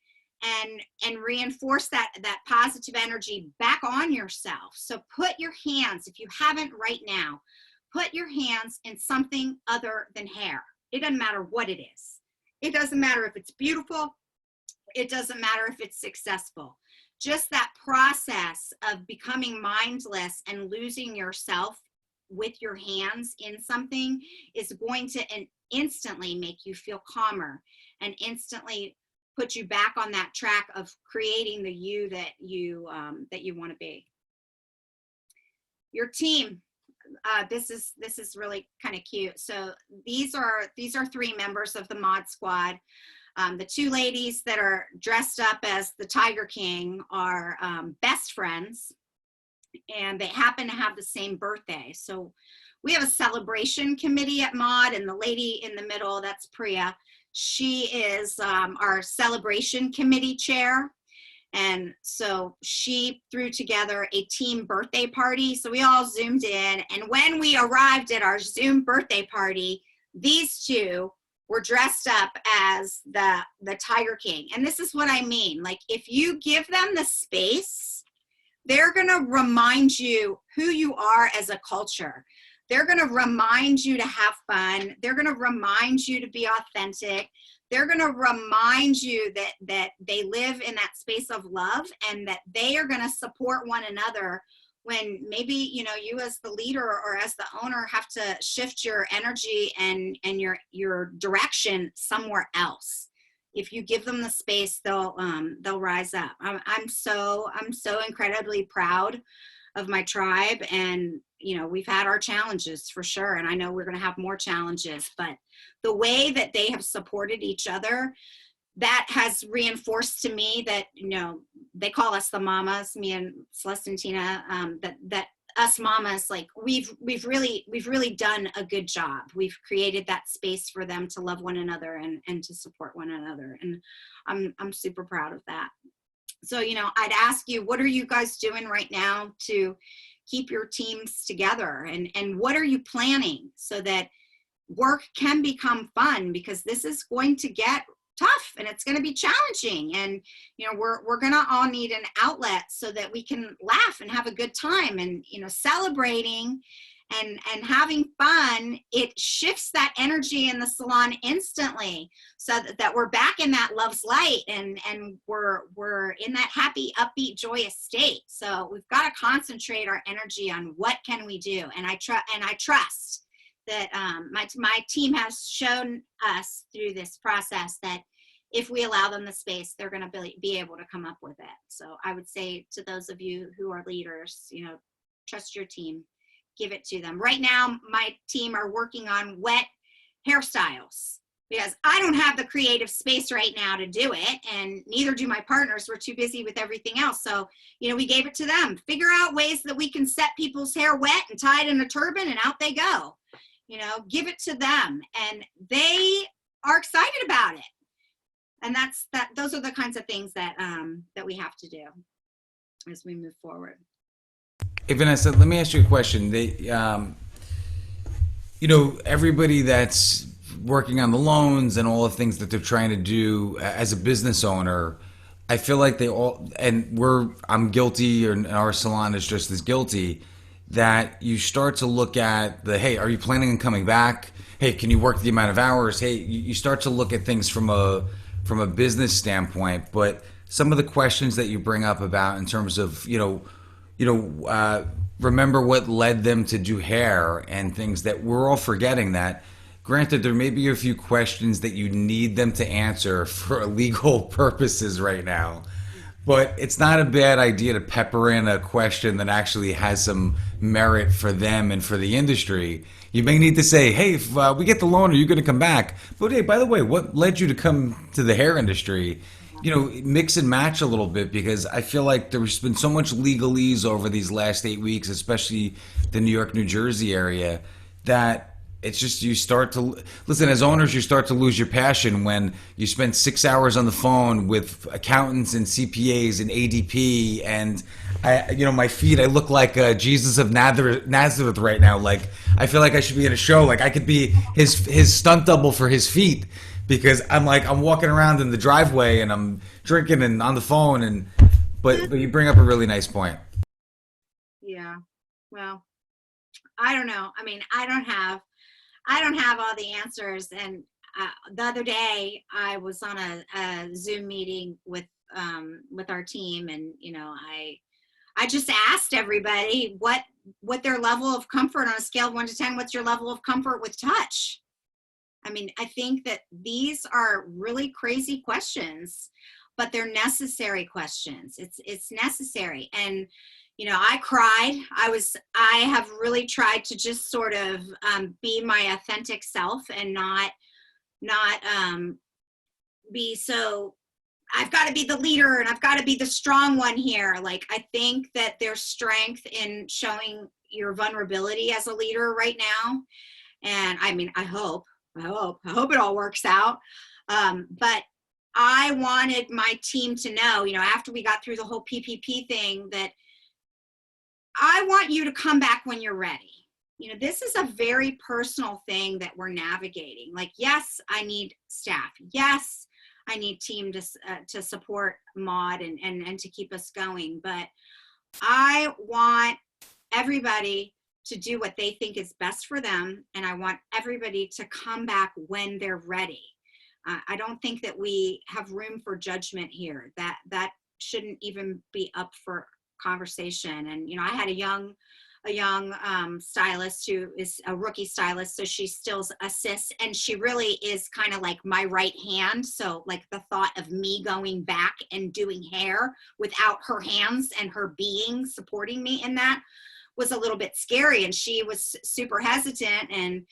Speaker 3: and reinforce that positive energy back on yourself. So put your hands, if you haven't right now, put your hands in something other than hair. It doesn't matter what it is. It doesn't matter if it's beautiful. It doesn't matter if it's successful. Just that process of becoming mindless and losing yourself with your hands in something is going to instantly make you feel calmer and instantly put you back on that track of creating the you that you want to be. Your team. This is really kind of cute. So these are 3 members of the Mod Squad. The 2 ladies that are dressed up as the Tiger King are best friends, and they happen to have the same birthday. So we have a celebration committee at Mod, and the lady in the middle, that's Priya. She is our celebration committee chair. And so she threw together a team birthday party. So we all zoomed in. And when we arrived at our Zoom birthday party, these 2 were dressed up as the Tiger King. And this is what I mean. Like, if you give them the space, they're going to remind you who you are as a culture. They're going to remind you to have fun. They're going to remind you to be authentic. They're going to remind you that they live in that space of love, and that they are going to support one another when maybe, you know, you as the leader or as the owner have to shift your energy and your direction somewhere else. If you give them the space, they'll rise up. I'm so incredibly proud of my tribe, and you know, we've had our challenges for sure, and I know we're going to have more challenges, but the way that they have supported each other, that has reinforced to me that, you know, they call us the mamas, me and Celeste and Tina, that us mamas, like we've really done a good job. We've created that space for them to love one another and to support one another, and I'm super proud of that. So, you know, I'd ask you, what are you guys doing right now to keep your teams together, and what are you planning so that work can become fun, because this is going to get tough and it's going to be challenging, and you know, we're going to all need an outlet so that we can laugh and have a good time, and you know, celebrating and having fun. It shifts that energy in the salon instantly, so that we're back in that love's light, and we're in that happy, upbeat, joyous state. So we've got to concentrate our energy on what can we do, and I trust that my team has shown us through this process that if we allow them the space, they're going to be able to come up with it. So I would say to those of you who are leaders, you know, trust your team. Give it to them. Right now, my team are working on wet hairstyles because I don't have the creative space right now to do it, and neither do my partners. We're too busy with everything else. So, you know, we gave it to them. Figure out ways that we can set people's hair wet and tie it in a turban, and out they go. You know, give it to them, and they are excited about it. And those are the kinds of things that that we have to do as we move forward.
Speaker 2: Hey, Vanessa, let me ask you a question. You know, everybody that's working on the loans and all the things that they're trying to do as a business owner, I feel like they all, and I'm guilty, and our salon is just as guilty, that you start to look at hey, are you planning on coming back? Hey, can you work the amount of hours? Hey, you start to look at things from a business standpoint. But some of the questions that you bring up about in terms of, remember what led them to do hair and things that we're all forgetting that. Granted, there may be a few questions that you need them to answer for legal purposes right now, but it's not a bad idea to pepper in a question that actually has some merit for them and for the industry. You may need to say, hey, if we get the loan, are you going to come back? But hey, by the way, what led you to come to the hair industry? Mix and match a little bit, because I feel like there's been so much legalese over these last 8 weeks, especially the New York, New Jersey area, that it's just, you start to listen as owners, you start to lose your passion when you spend 6 hours on the phone with accountants and CPAs and ADP, and my feet, I look like Jesus of Nazareth right now. Like, I feel like I should be in a show. Like, I could be his stunt double for his feet, because I'm walking around in the driveway and I'm drinking and on the phone, but you bring up a really nice point.
Speaker 3: Yeah. Well, I don't know. I mean, I don't have all the answers. And the other day I was on a Zoom meeting with our team, and I just asked everybody what their level of comfort on a scale of 1 to 10. What's your level of comfort with touch? I mean, I think that these are really crazy questions, but they're necessary questions. It's necessary. And I cried. I have really tried to just sort of be my authentic self and not be so, I've got to be the leader and I've got to be the strong one here. Like, I think that there's strength in showing your vulnerability as a leader right now. And I mean, I hope it all works out. But I wanted my team to know, after we got through the whole PPP thing, that I want you to come back when you're ready. This is a very personal thing that we're navigating. Like, yes, I need staff. Yes, I need team to support Maud and to keep us going. But I want everybody to do what they think is best for them. And I want everybody to come back when they're ready. I don't think that we have room for judgment here. That shouldn't even be up for conversation. And I had a young stylist who is a rookie stylist, so she still assists, and she really is kind of like my right hand. So like the thought of me going back and doing hair without her hands and her being supporting me in that was a little bit scary, and she was super hesitant. And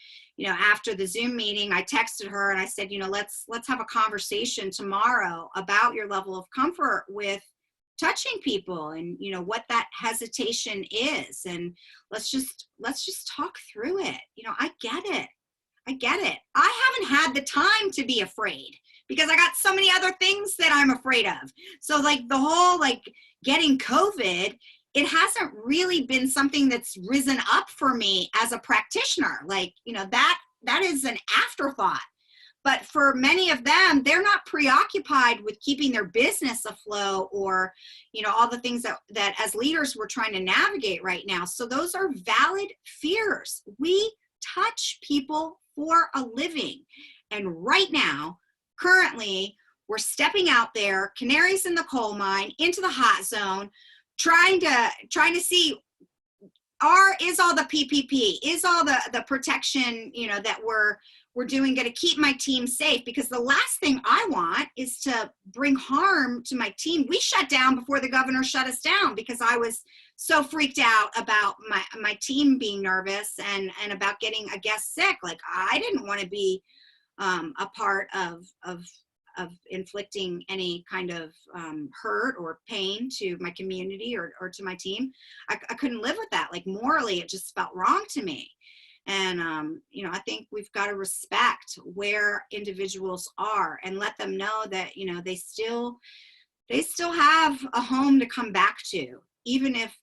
Speaker 3: after the Zoom meeting, I texted her and I said, let's have a conversation tomorrow about your level of comfort with touching people, and what that hesitation is, and let's just talk through it. I get it. I haven't had the time to be afraid because I got so many other things that I'm afraid of. So like the whole getting COVID, it hasn't really been something that's risen up for me as a practitioner. That is an afterthought. But for many of them, they're not preoccupied with keeping their business afloat or, all the things that as leaders we're trying to navigate right now. So those are valid fears. We touch people for a living. And right now, currently, we're stepping out there, canaries in the coal mine, into the hot zone, trying to see, is all the PPP, is all the protection, that we're doing going to keep my team safe? Because the last thing I want is to bring harm to my team. We shut down before the governor shut us down because I was so freaked out about my team being nervous and about getting a guest sick. Like, I didn't want to be a part of inflicting any kind of hurt or pain to my community or to my team. I couldn't live with that. Like, morally, it just felt wrong to me. And, I think we've got to respect where individuals are and let them know that, they still have a home to come back to, even if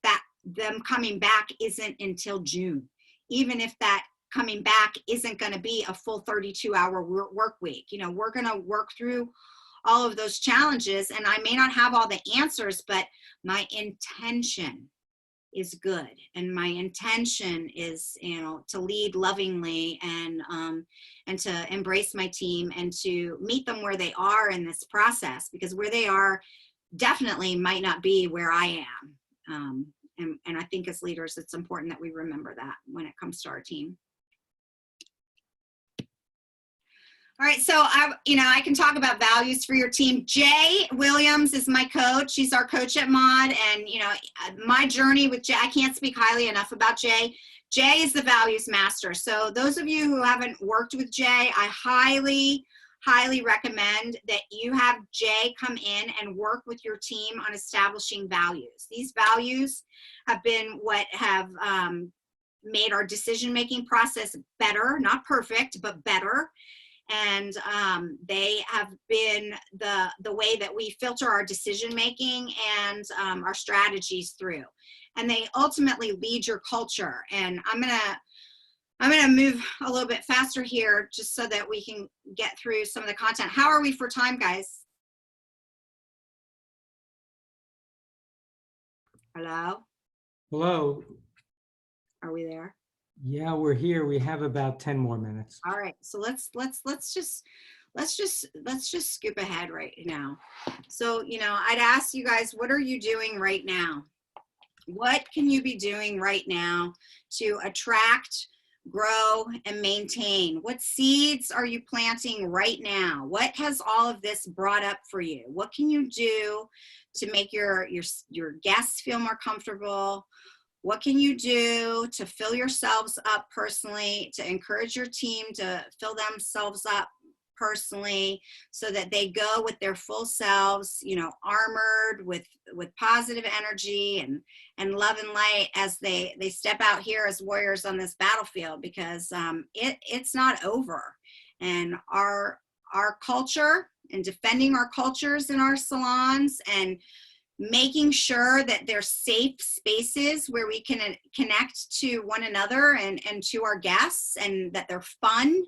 Speaker 3: them coming back isn't until June, even if that coming back isn't going to be a full 32-hour work week. We're going to work through all of those challenges, and I may not have all the answers, but my intention is good, and my intention is, you know, to lead lovingly and to embrace my team and to meet them where they are in this process, because where they are definitely might not be where I am. And I think as leaders, it's important that we remember that when it comes to our team. All right, so I can talk about values for your team. Jay Williams is my coach. He's our coach at Mod, and my journey with Jay, I can't speak highly enough about Jay. Jay is the values master. So those of you who haven't worked with Jay, I highly recommend that you have Jay come in and work with your team on establishing values. These values have been what have made our decision-making process better, not perfect, but better. And they have been the way that we filter our decision-making and our strategies through. And they ultimately lead your culture. And I'm gonna move a little bit faster here just so that we can get through some of the content. How are we for time, guys? Hello?
Speaker 4: Hello.
Speaker 3: Are we there?
Speaker 4: Yeah, we're here. We have about 10 more minutes.
Speaker 3: All right, so let's just scoop ahead right now. So, I'd ask you guys, what are you doing right now? What can you be doing right now to attract, grow, and maintain? What seeds are you planting right now? What has all of this brought up for you? What can you do to make your guests feel more comfortable? What can you do to fill yourselves up personally, to encourage your team to fill themselves up personally so that they go with their full selves, armored with positive energy and love and light as they step out here as warriors on this battlefield, because it's not over. And our culture and defending our cultures in our salons and making sure that they're safe spaces where we can connect to one another and to our guests, and that they're fun.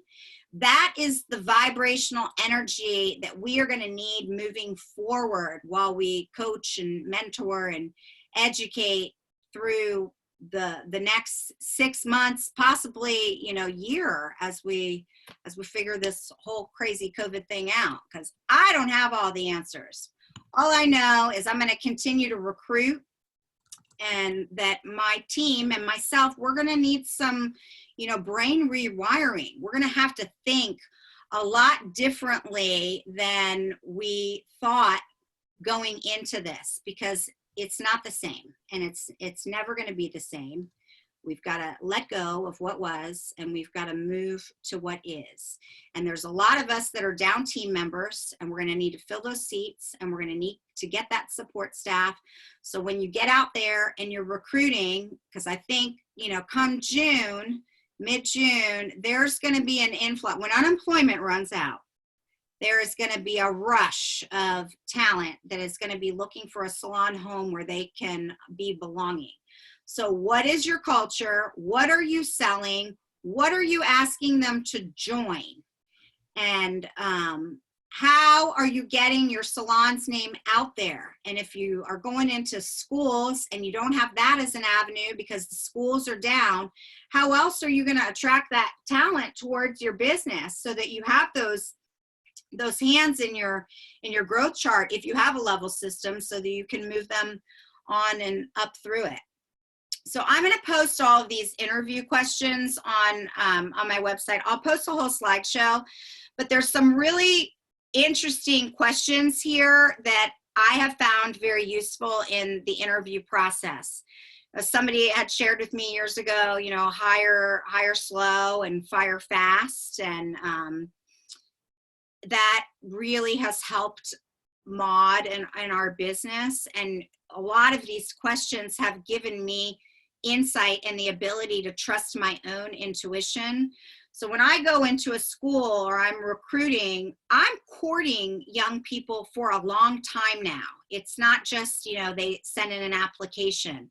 Speaker 3: That is the vibrational energy that we are going to need moving forward while we coach and mentor and educate through the next 6 months, possibly, year, as we figure this whole crazy COVID thing out, because I don't have all the answers. All I know is I'm going to continue to recruit, and that my team and myself, we're going to need some, brain rewiring. We're going to have to think a lot differently than we thought going into this, because it's not the same, and it's never going to be the same. We've got to let go of what was, and we've got to move to what is. And there's a lot of us that are down team members, and we're going to need to fill those seats, and we're going to need to get that support staff. So when you get out there and you're recruiting, because I think, come June, mid-June, there's going to be an influx. When unemployment runs out, there is going to be a rush of talent that is going to be looking for a salon home where they can be belonging. So what is your culture? What are you selling? What are you asking them to join? And how are you getting your salon's name out there? And if you are going into schools and you don't have that as an avenue because the schools are down, how else are you going to attract that talent towards your business so that you have those hands in your growth chart, if you have a level system, so that you can move them on and up through it? So I'm going to post all of these interview questions on my website. I'll post a whole slideshow, but there's some really interesting questions here that I have found very useful in the interview process. Somebody had shared with me years ago, hire slow and fire fast, and that really has helped Mod and our business. And a lot of these questions have given me insight and the ability to trust my own intuition. So when I go into a school or I'm recruiting, I'm courting young people for a long time now. It's not just, they send in an application.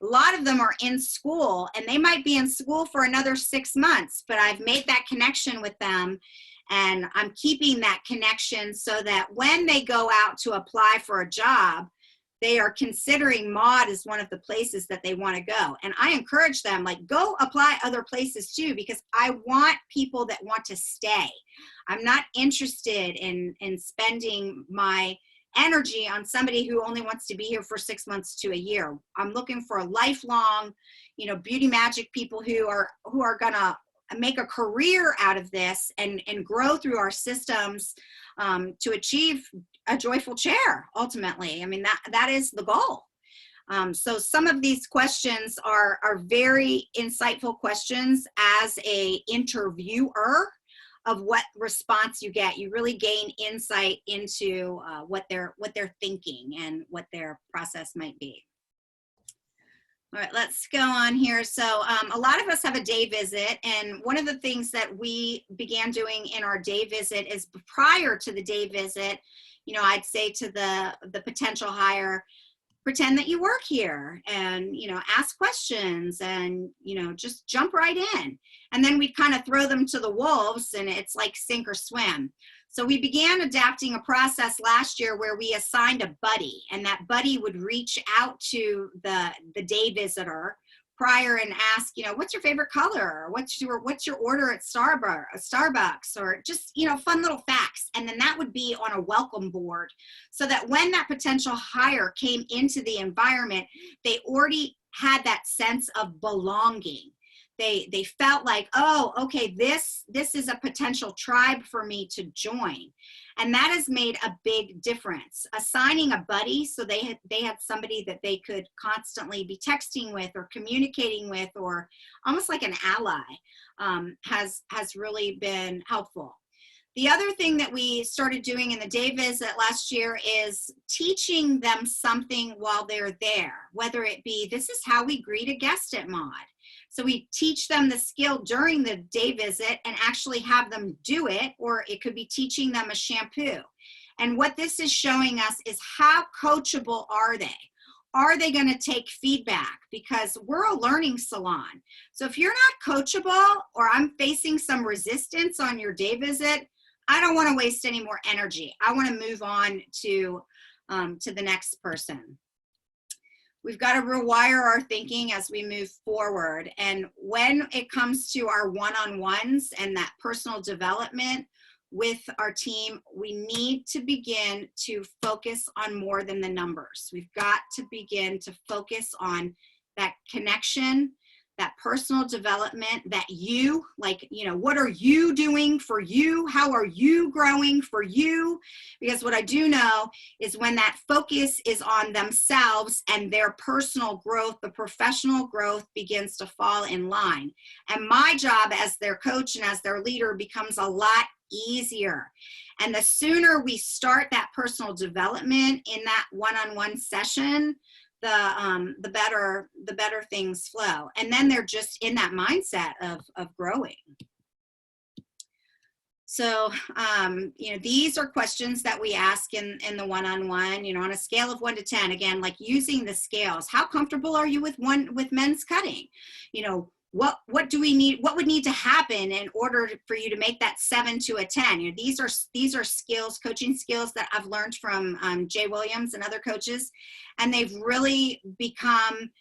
Speaker 3: A lot of them are in school, and they might be in school for another 6 months, but I've made that connection with them. And I'm keeping that connection so that when they go out to apply for a job, they are considering Maud as one of the places that they want to go. And I encourage them, like, go apply other places too, because I want people that want to stay. I'm not interested in spending my energy on somebody who only wants to be here for 6 months to a year. I'm looking for a lifelong, beauty magic people who are gonna make a career out of this and grow through our systems to achieve a joyful chair. Ultimately, I mean, that is the goal. So some of these questions are very insightful questions. As a interviewer, of what response you get, you really gain insight into what they're thinking and what their process might be. All right, let's go on here. So a lot of us have a day visit, and one of the things that we began doing in our day visit is, prior to the day visit, I'd say to the potential hire, pretend that you work here and, ask questions and, just jump right in. And then we kind of throw them to the wolves, and it's like sink or swim. So we began adapting a process last year where we assigned a buddy, and that buddy would reach out to the day visitor prior and ask, what's your favorite color? What's your order at Starbucks, or just, fun little facts. And then that would be on a welcome board, so that when that potential hire came into the environment, they already had that sense of belonging. They felt like, oh, okay, this is a potential tribe for me to join. And that has made a big difference. Assigning a buddy, so they had somebody that they could constantly be texting with or communicating with, or almost like an ally, has really been helpful. The other thing that we started doing in the day visit last year is teaching them something while they're there, whether it be, this is how we greet a guest at Maud. So we teach them the skill during the day visit and actually have them do it, or it could be teaching them a shampoo. And what this is showing us is, how coachable are they? Are they going to take feedback? Because we're a learning salon. So if you're not coachable, or I'm facing some resistance on your day visit, I don't want to waste any more energy. I want to move on to the next person. We've got to rewire our thinking as we move forward. And when it comes to our one-on-ones and that personal development with our team, we need to begin to focus on more than the numbers. We've got to begin to focus on that connection, that personal development, that you, like, what are you doing for you? How are you growing for you? Because what I do know is, when that focus is on themselves and their personal growth, the professional growth begins to fall in line. And my job as their coach and as their leader becomes a lot easier. And the sooner we start that personal development in that one-on-one session, the better things flow. And then they're just in that mindset of growing. So, these are questions that we ask in the one-on-one, on a scale of 1 to 10, again, like using the scales. How comfortable are you with men's cutting? What do we need? What would need to happen in order for you to make that 7 to a 10? These are skills, coaching skills that I've learned from Jay Williams and other coaches, and they've really become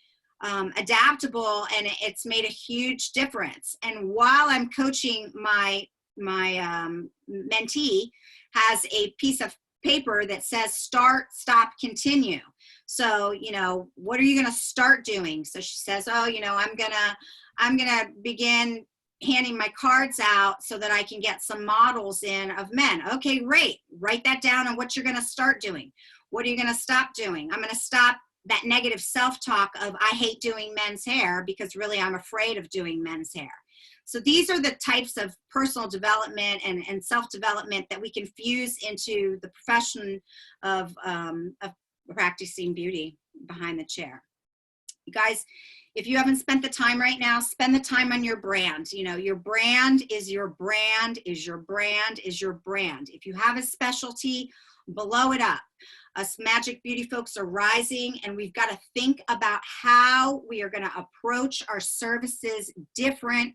Speaker 3: adaptable, and it's made a huge difference. And while I'm coaching, my mentee has a piece of paper that says start, stop, continue. So, what are you going to start doing? So she says, oh, I'm gonna begin handing my cards out so that I can get some models in of men. Okay, great. Write that down on what you're gonna start doing. What are you gonna stop doing? I'm gonna stop that negative self-talk of, I hate doing men's hair, because really I'm afraid of doing men's hair. So these are the types of personal development and self-development that we can fuse into the profession of practicing beauty behind the chair. You guys, if you haven't spent the time right now, spend the time on your brand. Your brand is your brand is your brand is your brand. If you have a specialty, blow it up. Us magic beauty folks are rising, and we've got to think about how we are going to approach our services different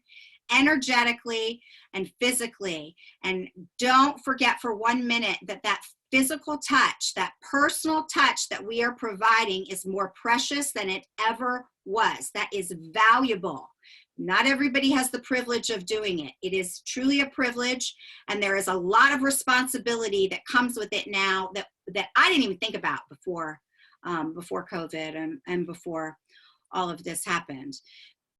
Speaker 3: energetically and physically. And don't forget for 1 minute that that physical touch, that personal touch that we are providing is more precious than it ever was. That is valuable. Not everybody has the privilege of doing it. It is truly a privilege, and there is a lot of responsibility that comes with it now that I didn't even think about before COVID and before all of this happened.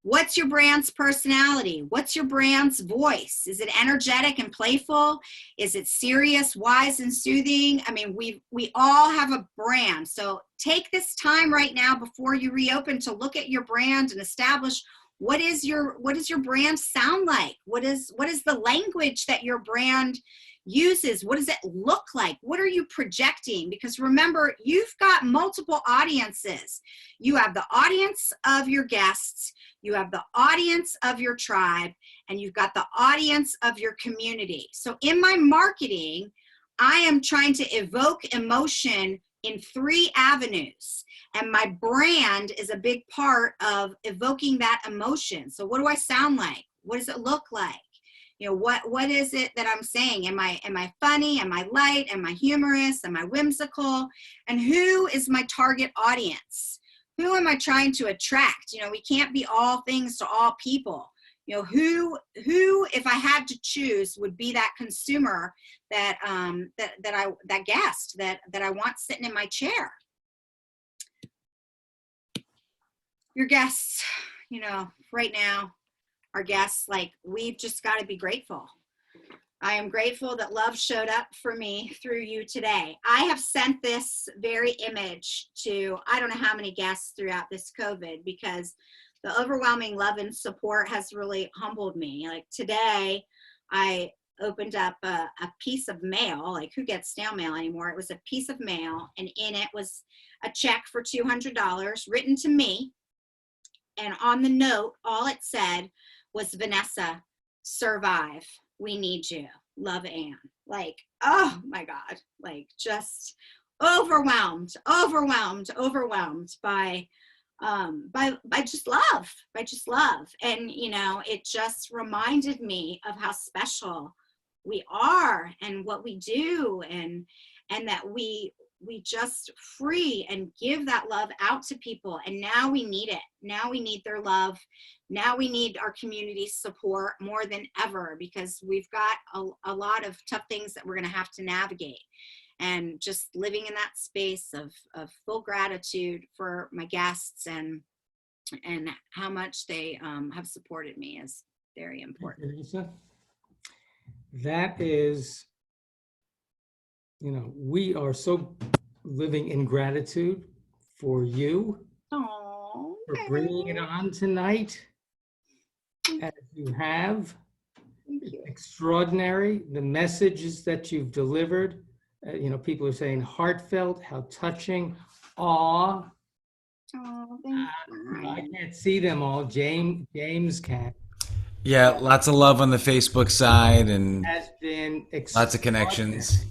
Speaker 3: What's your brand's personality? What's your brand's voice? Is it energetic and playful? Is it serious, wise, and soothing? I mean, we all have a brand. So take this time right now before you reopen to look at your brand and establish what is your brand sound like? What is the language that your brand uses? What does it look like? What are you projecting? Because remember, you've got multiple audiences. You have the audience of your guests, you have the audience of your tribe, and you've got the audience of your community. So in my marketing, I am trying to evoke emotion in 3 avenues. And my brand is a big part of evoking that emotion. So what do I sound like? What does it look like? You know, what is it that I'm saying? Am I funny? Am I light? Am I humorous? Am I whimsical? And who is my target audience? Who am I trying to attract? You know, we can't be all things to all people. You know, who if I had to choose would be that consumer that guest that I want sitting in my chair. Your guests, you know, right now, our guests, like, we've just got to be grateful. I am grateful that love showed up for me through you today. I have sent this very image to I don't know how many guests throughout this COVID, because the overwhelming love and support has really humbled me. Like today, I opened up a piece of mail. Like, who gets snail mail anymore? It was a piece of mail, and in it was a check for $200 written to me. And on the note, all it said was, Vanessa, survive. We need you. Love, Anne. Like, oh my God, like just overwhelmed by just love. And, you know, it just reminded me of how special we are and what we do, and that we just free and give that love out to people. And now we need it. Now we need their love. Now we need our community support more than ever, because we've got a lot of tough things that we're going to have to navigate. And just living in that space of full gratitude for my guests and how much they have supported me is very important.
Speaker 4: Lisa, that is, you know, we are so living in gratitude for you,
Speaker 3: Oh,
Speaker 4: for bringing it on tonight as you have.
Speaker 3: thank you.
Speaker 4: Extraordinary, the messages that you've delivered. You know, people are saying heartfelt, how touching, awe.
Speaker 3: Oh, thank you.
Speaker 4: I can't see them all. James can.
Speaker 2: Yeah, lots of love on the Facebook side and
Speaker 4: Has been
Speaker 2: lots of connections.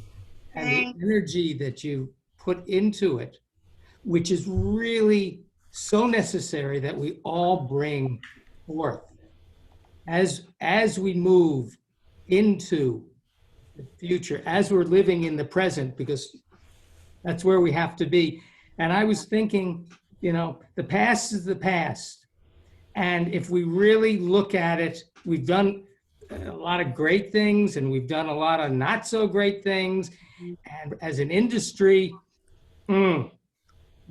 Speaker 4: and the energy that you put into it, which is really so necessary that we all bring forth as we move into the future, as we're living in the present, because that's where we have to be. And I was thinking, you know, the past is the past. And if we really look at it, we've done a lot of great things and we've done a lot of not so great things. And as an industry, we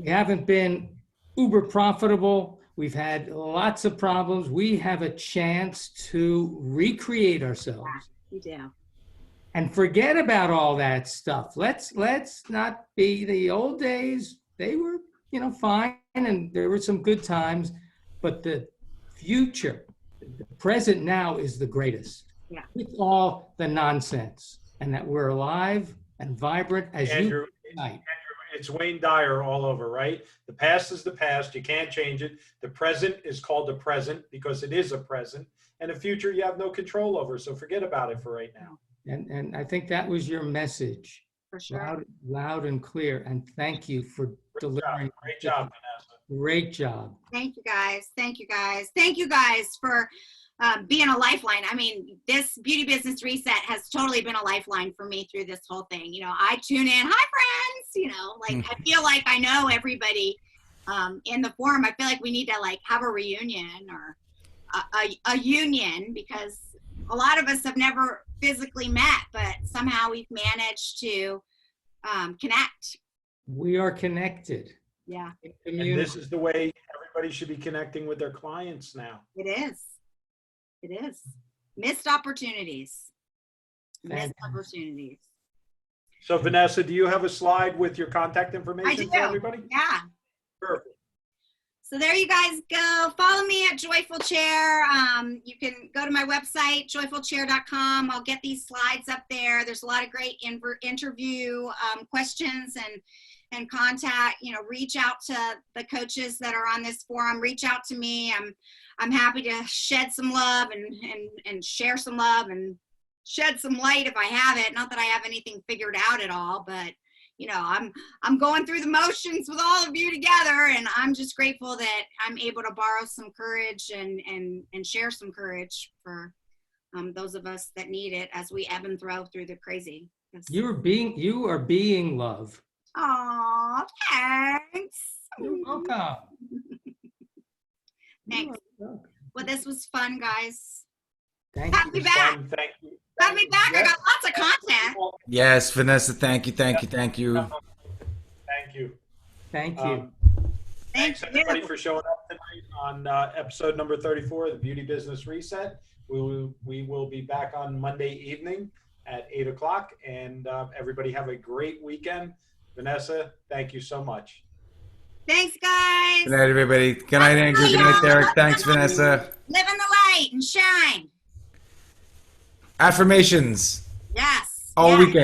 Speaker 4: haven't been uber profitable. We've had lots of problems. We have a chance to recreate ourselves.
Speaker 3: You do.
Speaker 4: And forget about all that stuff. Let's not be the old days. They were, you know, fine, and there were some good times, but the future, the present now is the greatest.
Speaker 3: Yeah.
Speaker 4: With all the nonsense, and that we're alive and vibrant as
Speaker 1: Andrew,
Speaker 4: you tonight.
Speaker 1: it's Wayne Dyer all over, right? The past is the past. You can't change it. The present is called the present because it is a present. And the future you have no control over. So forget about it for right now.
Speaker 4: And I think that was your message,
Speaker 3: For sure.
Speaker 4: loud and clear. And thank you for delivering.
Speaker 1: Great job, Vanessa.
Speaker 4: Great job.
Speaker 3: Thank you guys. Thank you guys. Thank you guys for being a lifeline. I mean, this Beauty Business Reset has totally been a lifeline for me through this whole thing. You know, I tune in, hi friends, you know, like I feel like I know everybody in the forum. I feel like we need to like have a reunion or a union, because a lot of us have never physically met, but somehow we've managed to connect.
Speaker 4: We are connected.
Speaker 3: Yeah,
Speaker 1: And this is the way everybody should be connecting with their clients now.
Speaker 3: it is. It is. Missed opportunities. Missed opportunities.
Speaker 1: So Vanessa, do you have a slide with your contact information for
Speaker 3: do.
Speaker 1: everybody?
Speaker 3: Yeah.
Speaker 1: Perfect.
Speaker 3: So there you guys go. Follow me at Joyful Chair. You can go to my website, joyfulchair.com. I'll get these slides up there. There's a lot of great interview questions and contact. You know, reach out to the coaches that are on this forum. Reach out to me. I'm happy to shed some love and share some love and shed some light if I have it. Not that I have anything figured out at all, but you know, I'm going through the motions with all of you together, and I'm just grateful that I'm able to borrow some courage and share some courage for those of us that need it as we ebb and flow through the crazy.
Speaker 4: You are being love.
Speaker 3: Aw, thanks.
Speaker 4: You're welcome.
Speaker 3: Thanks. Well, this was fun, guys.
Speaker 4: Thank
Speaker 3: Have
Speaker 4: you.
Speaker 3: me back.
Speaker 1: Thank you.
Speaker 3: Have me back. I got lots of content.
Speaker 2: Yes, Vanessa, thank you.
Speaker 1: Thank you.
Speaker 4: Thank you.
Speaker 1: Thanks everybody for showing up tonight on episode number 34 of the Beauty Business Reset. We will be back on Monday evening at 8 o'clock, and everybody have a great weekend. Vanessa, thank you so much.
Speaker 3: Thanks, guys.
Speaker 2: Good night, everybody. Good night, Andrew. Good night, Derek. Thanks, Vanessa.
Speaker 3: Live in the light and shine.
Speaker 2: Affirmations
Speaker 3: Yes.
Speaker 2: all
Speaker 3: yes.
Speaker 2: weekend.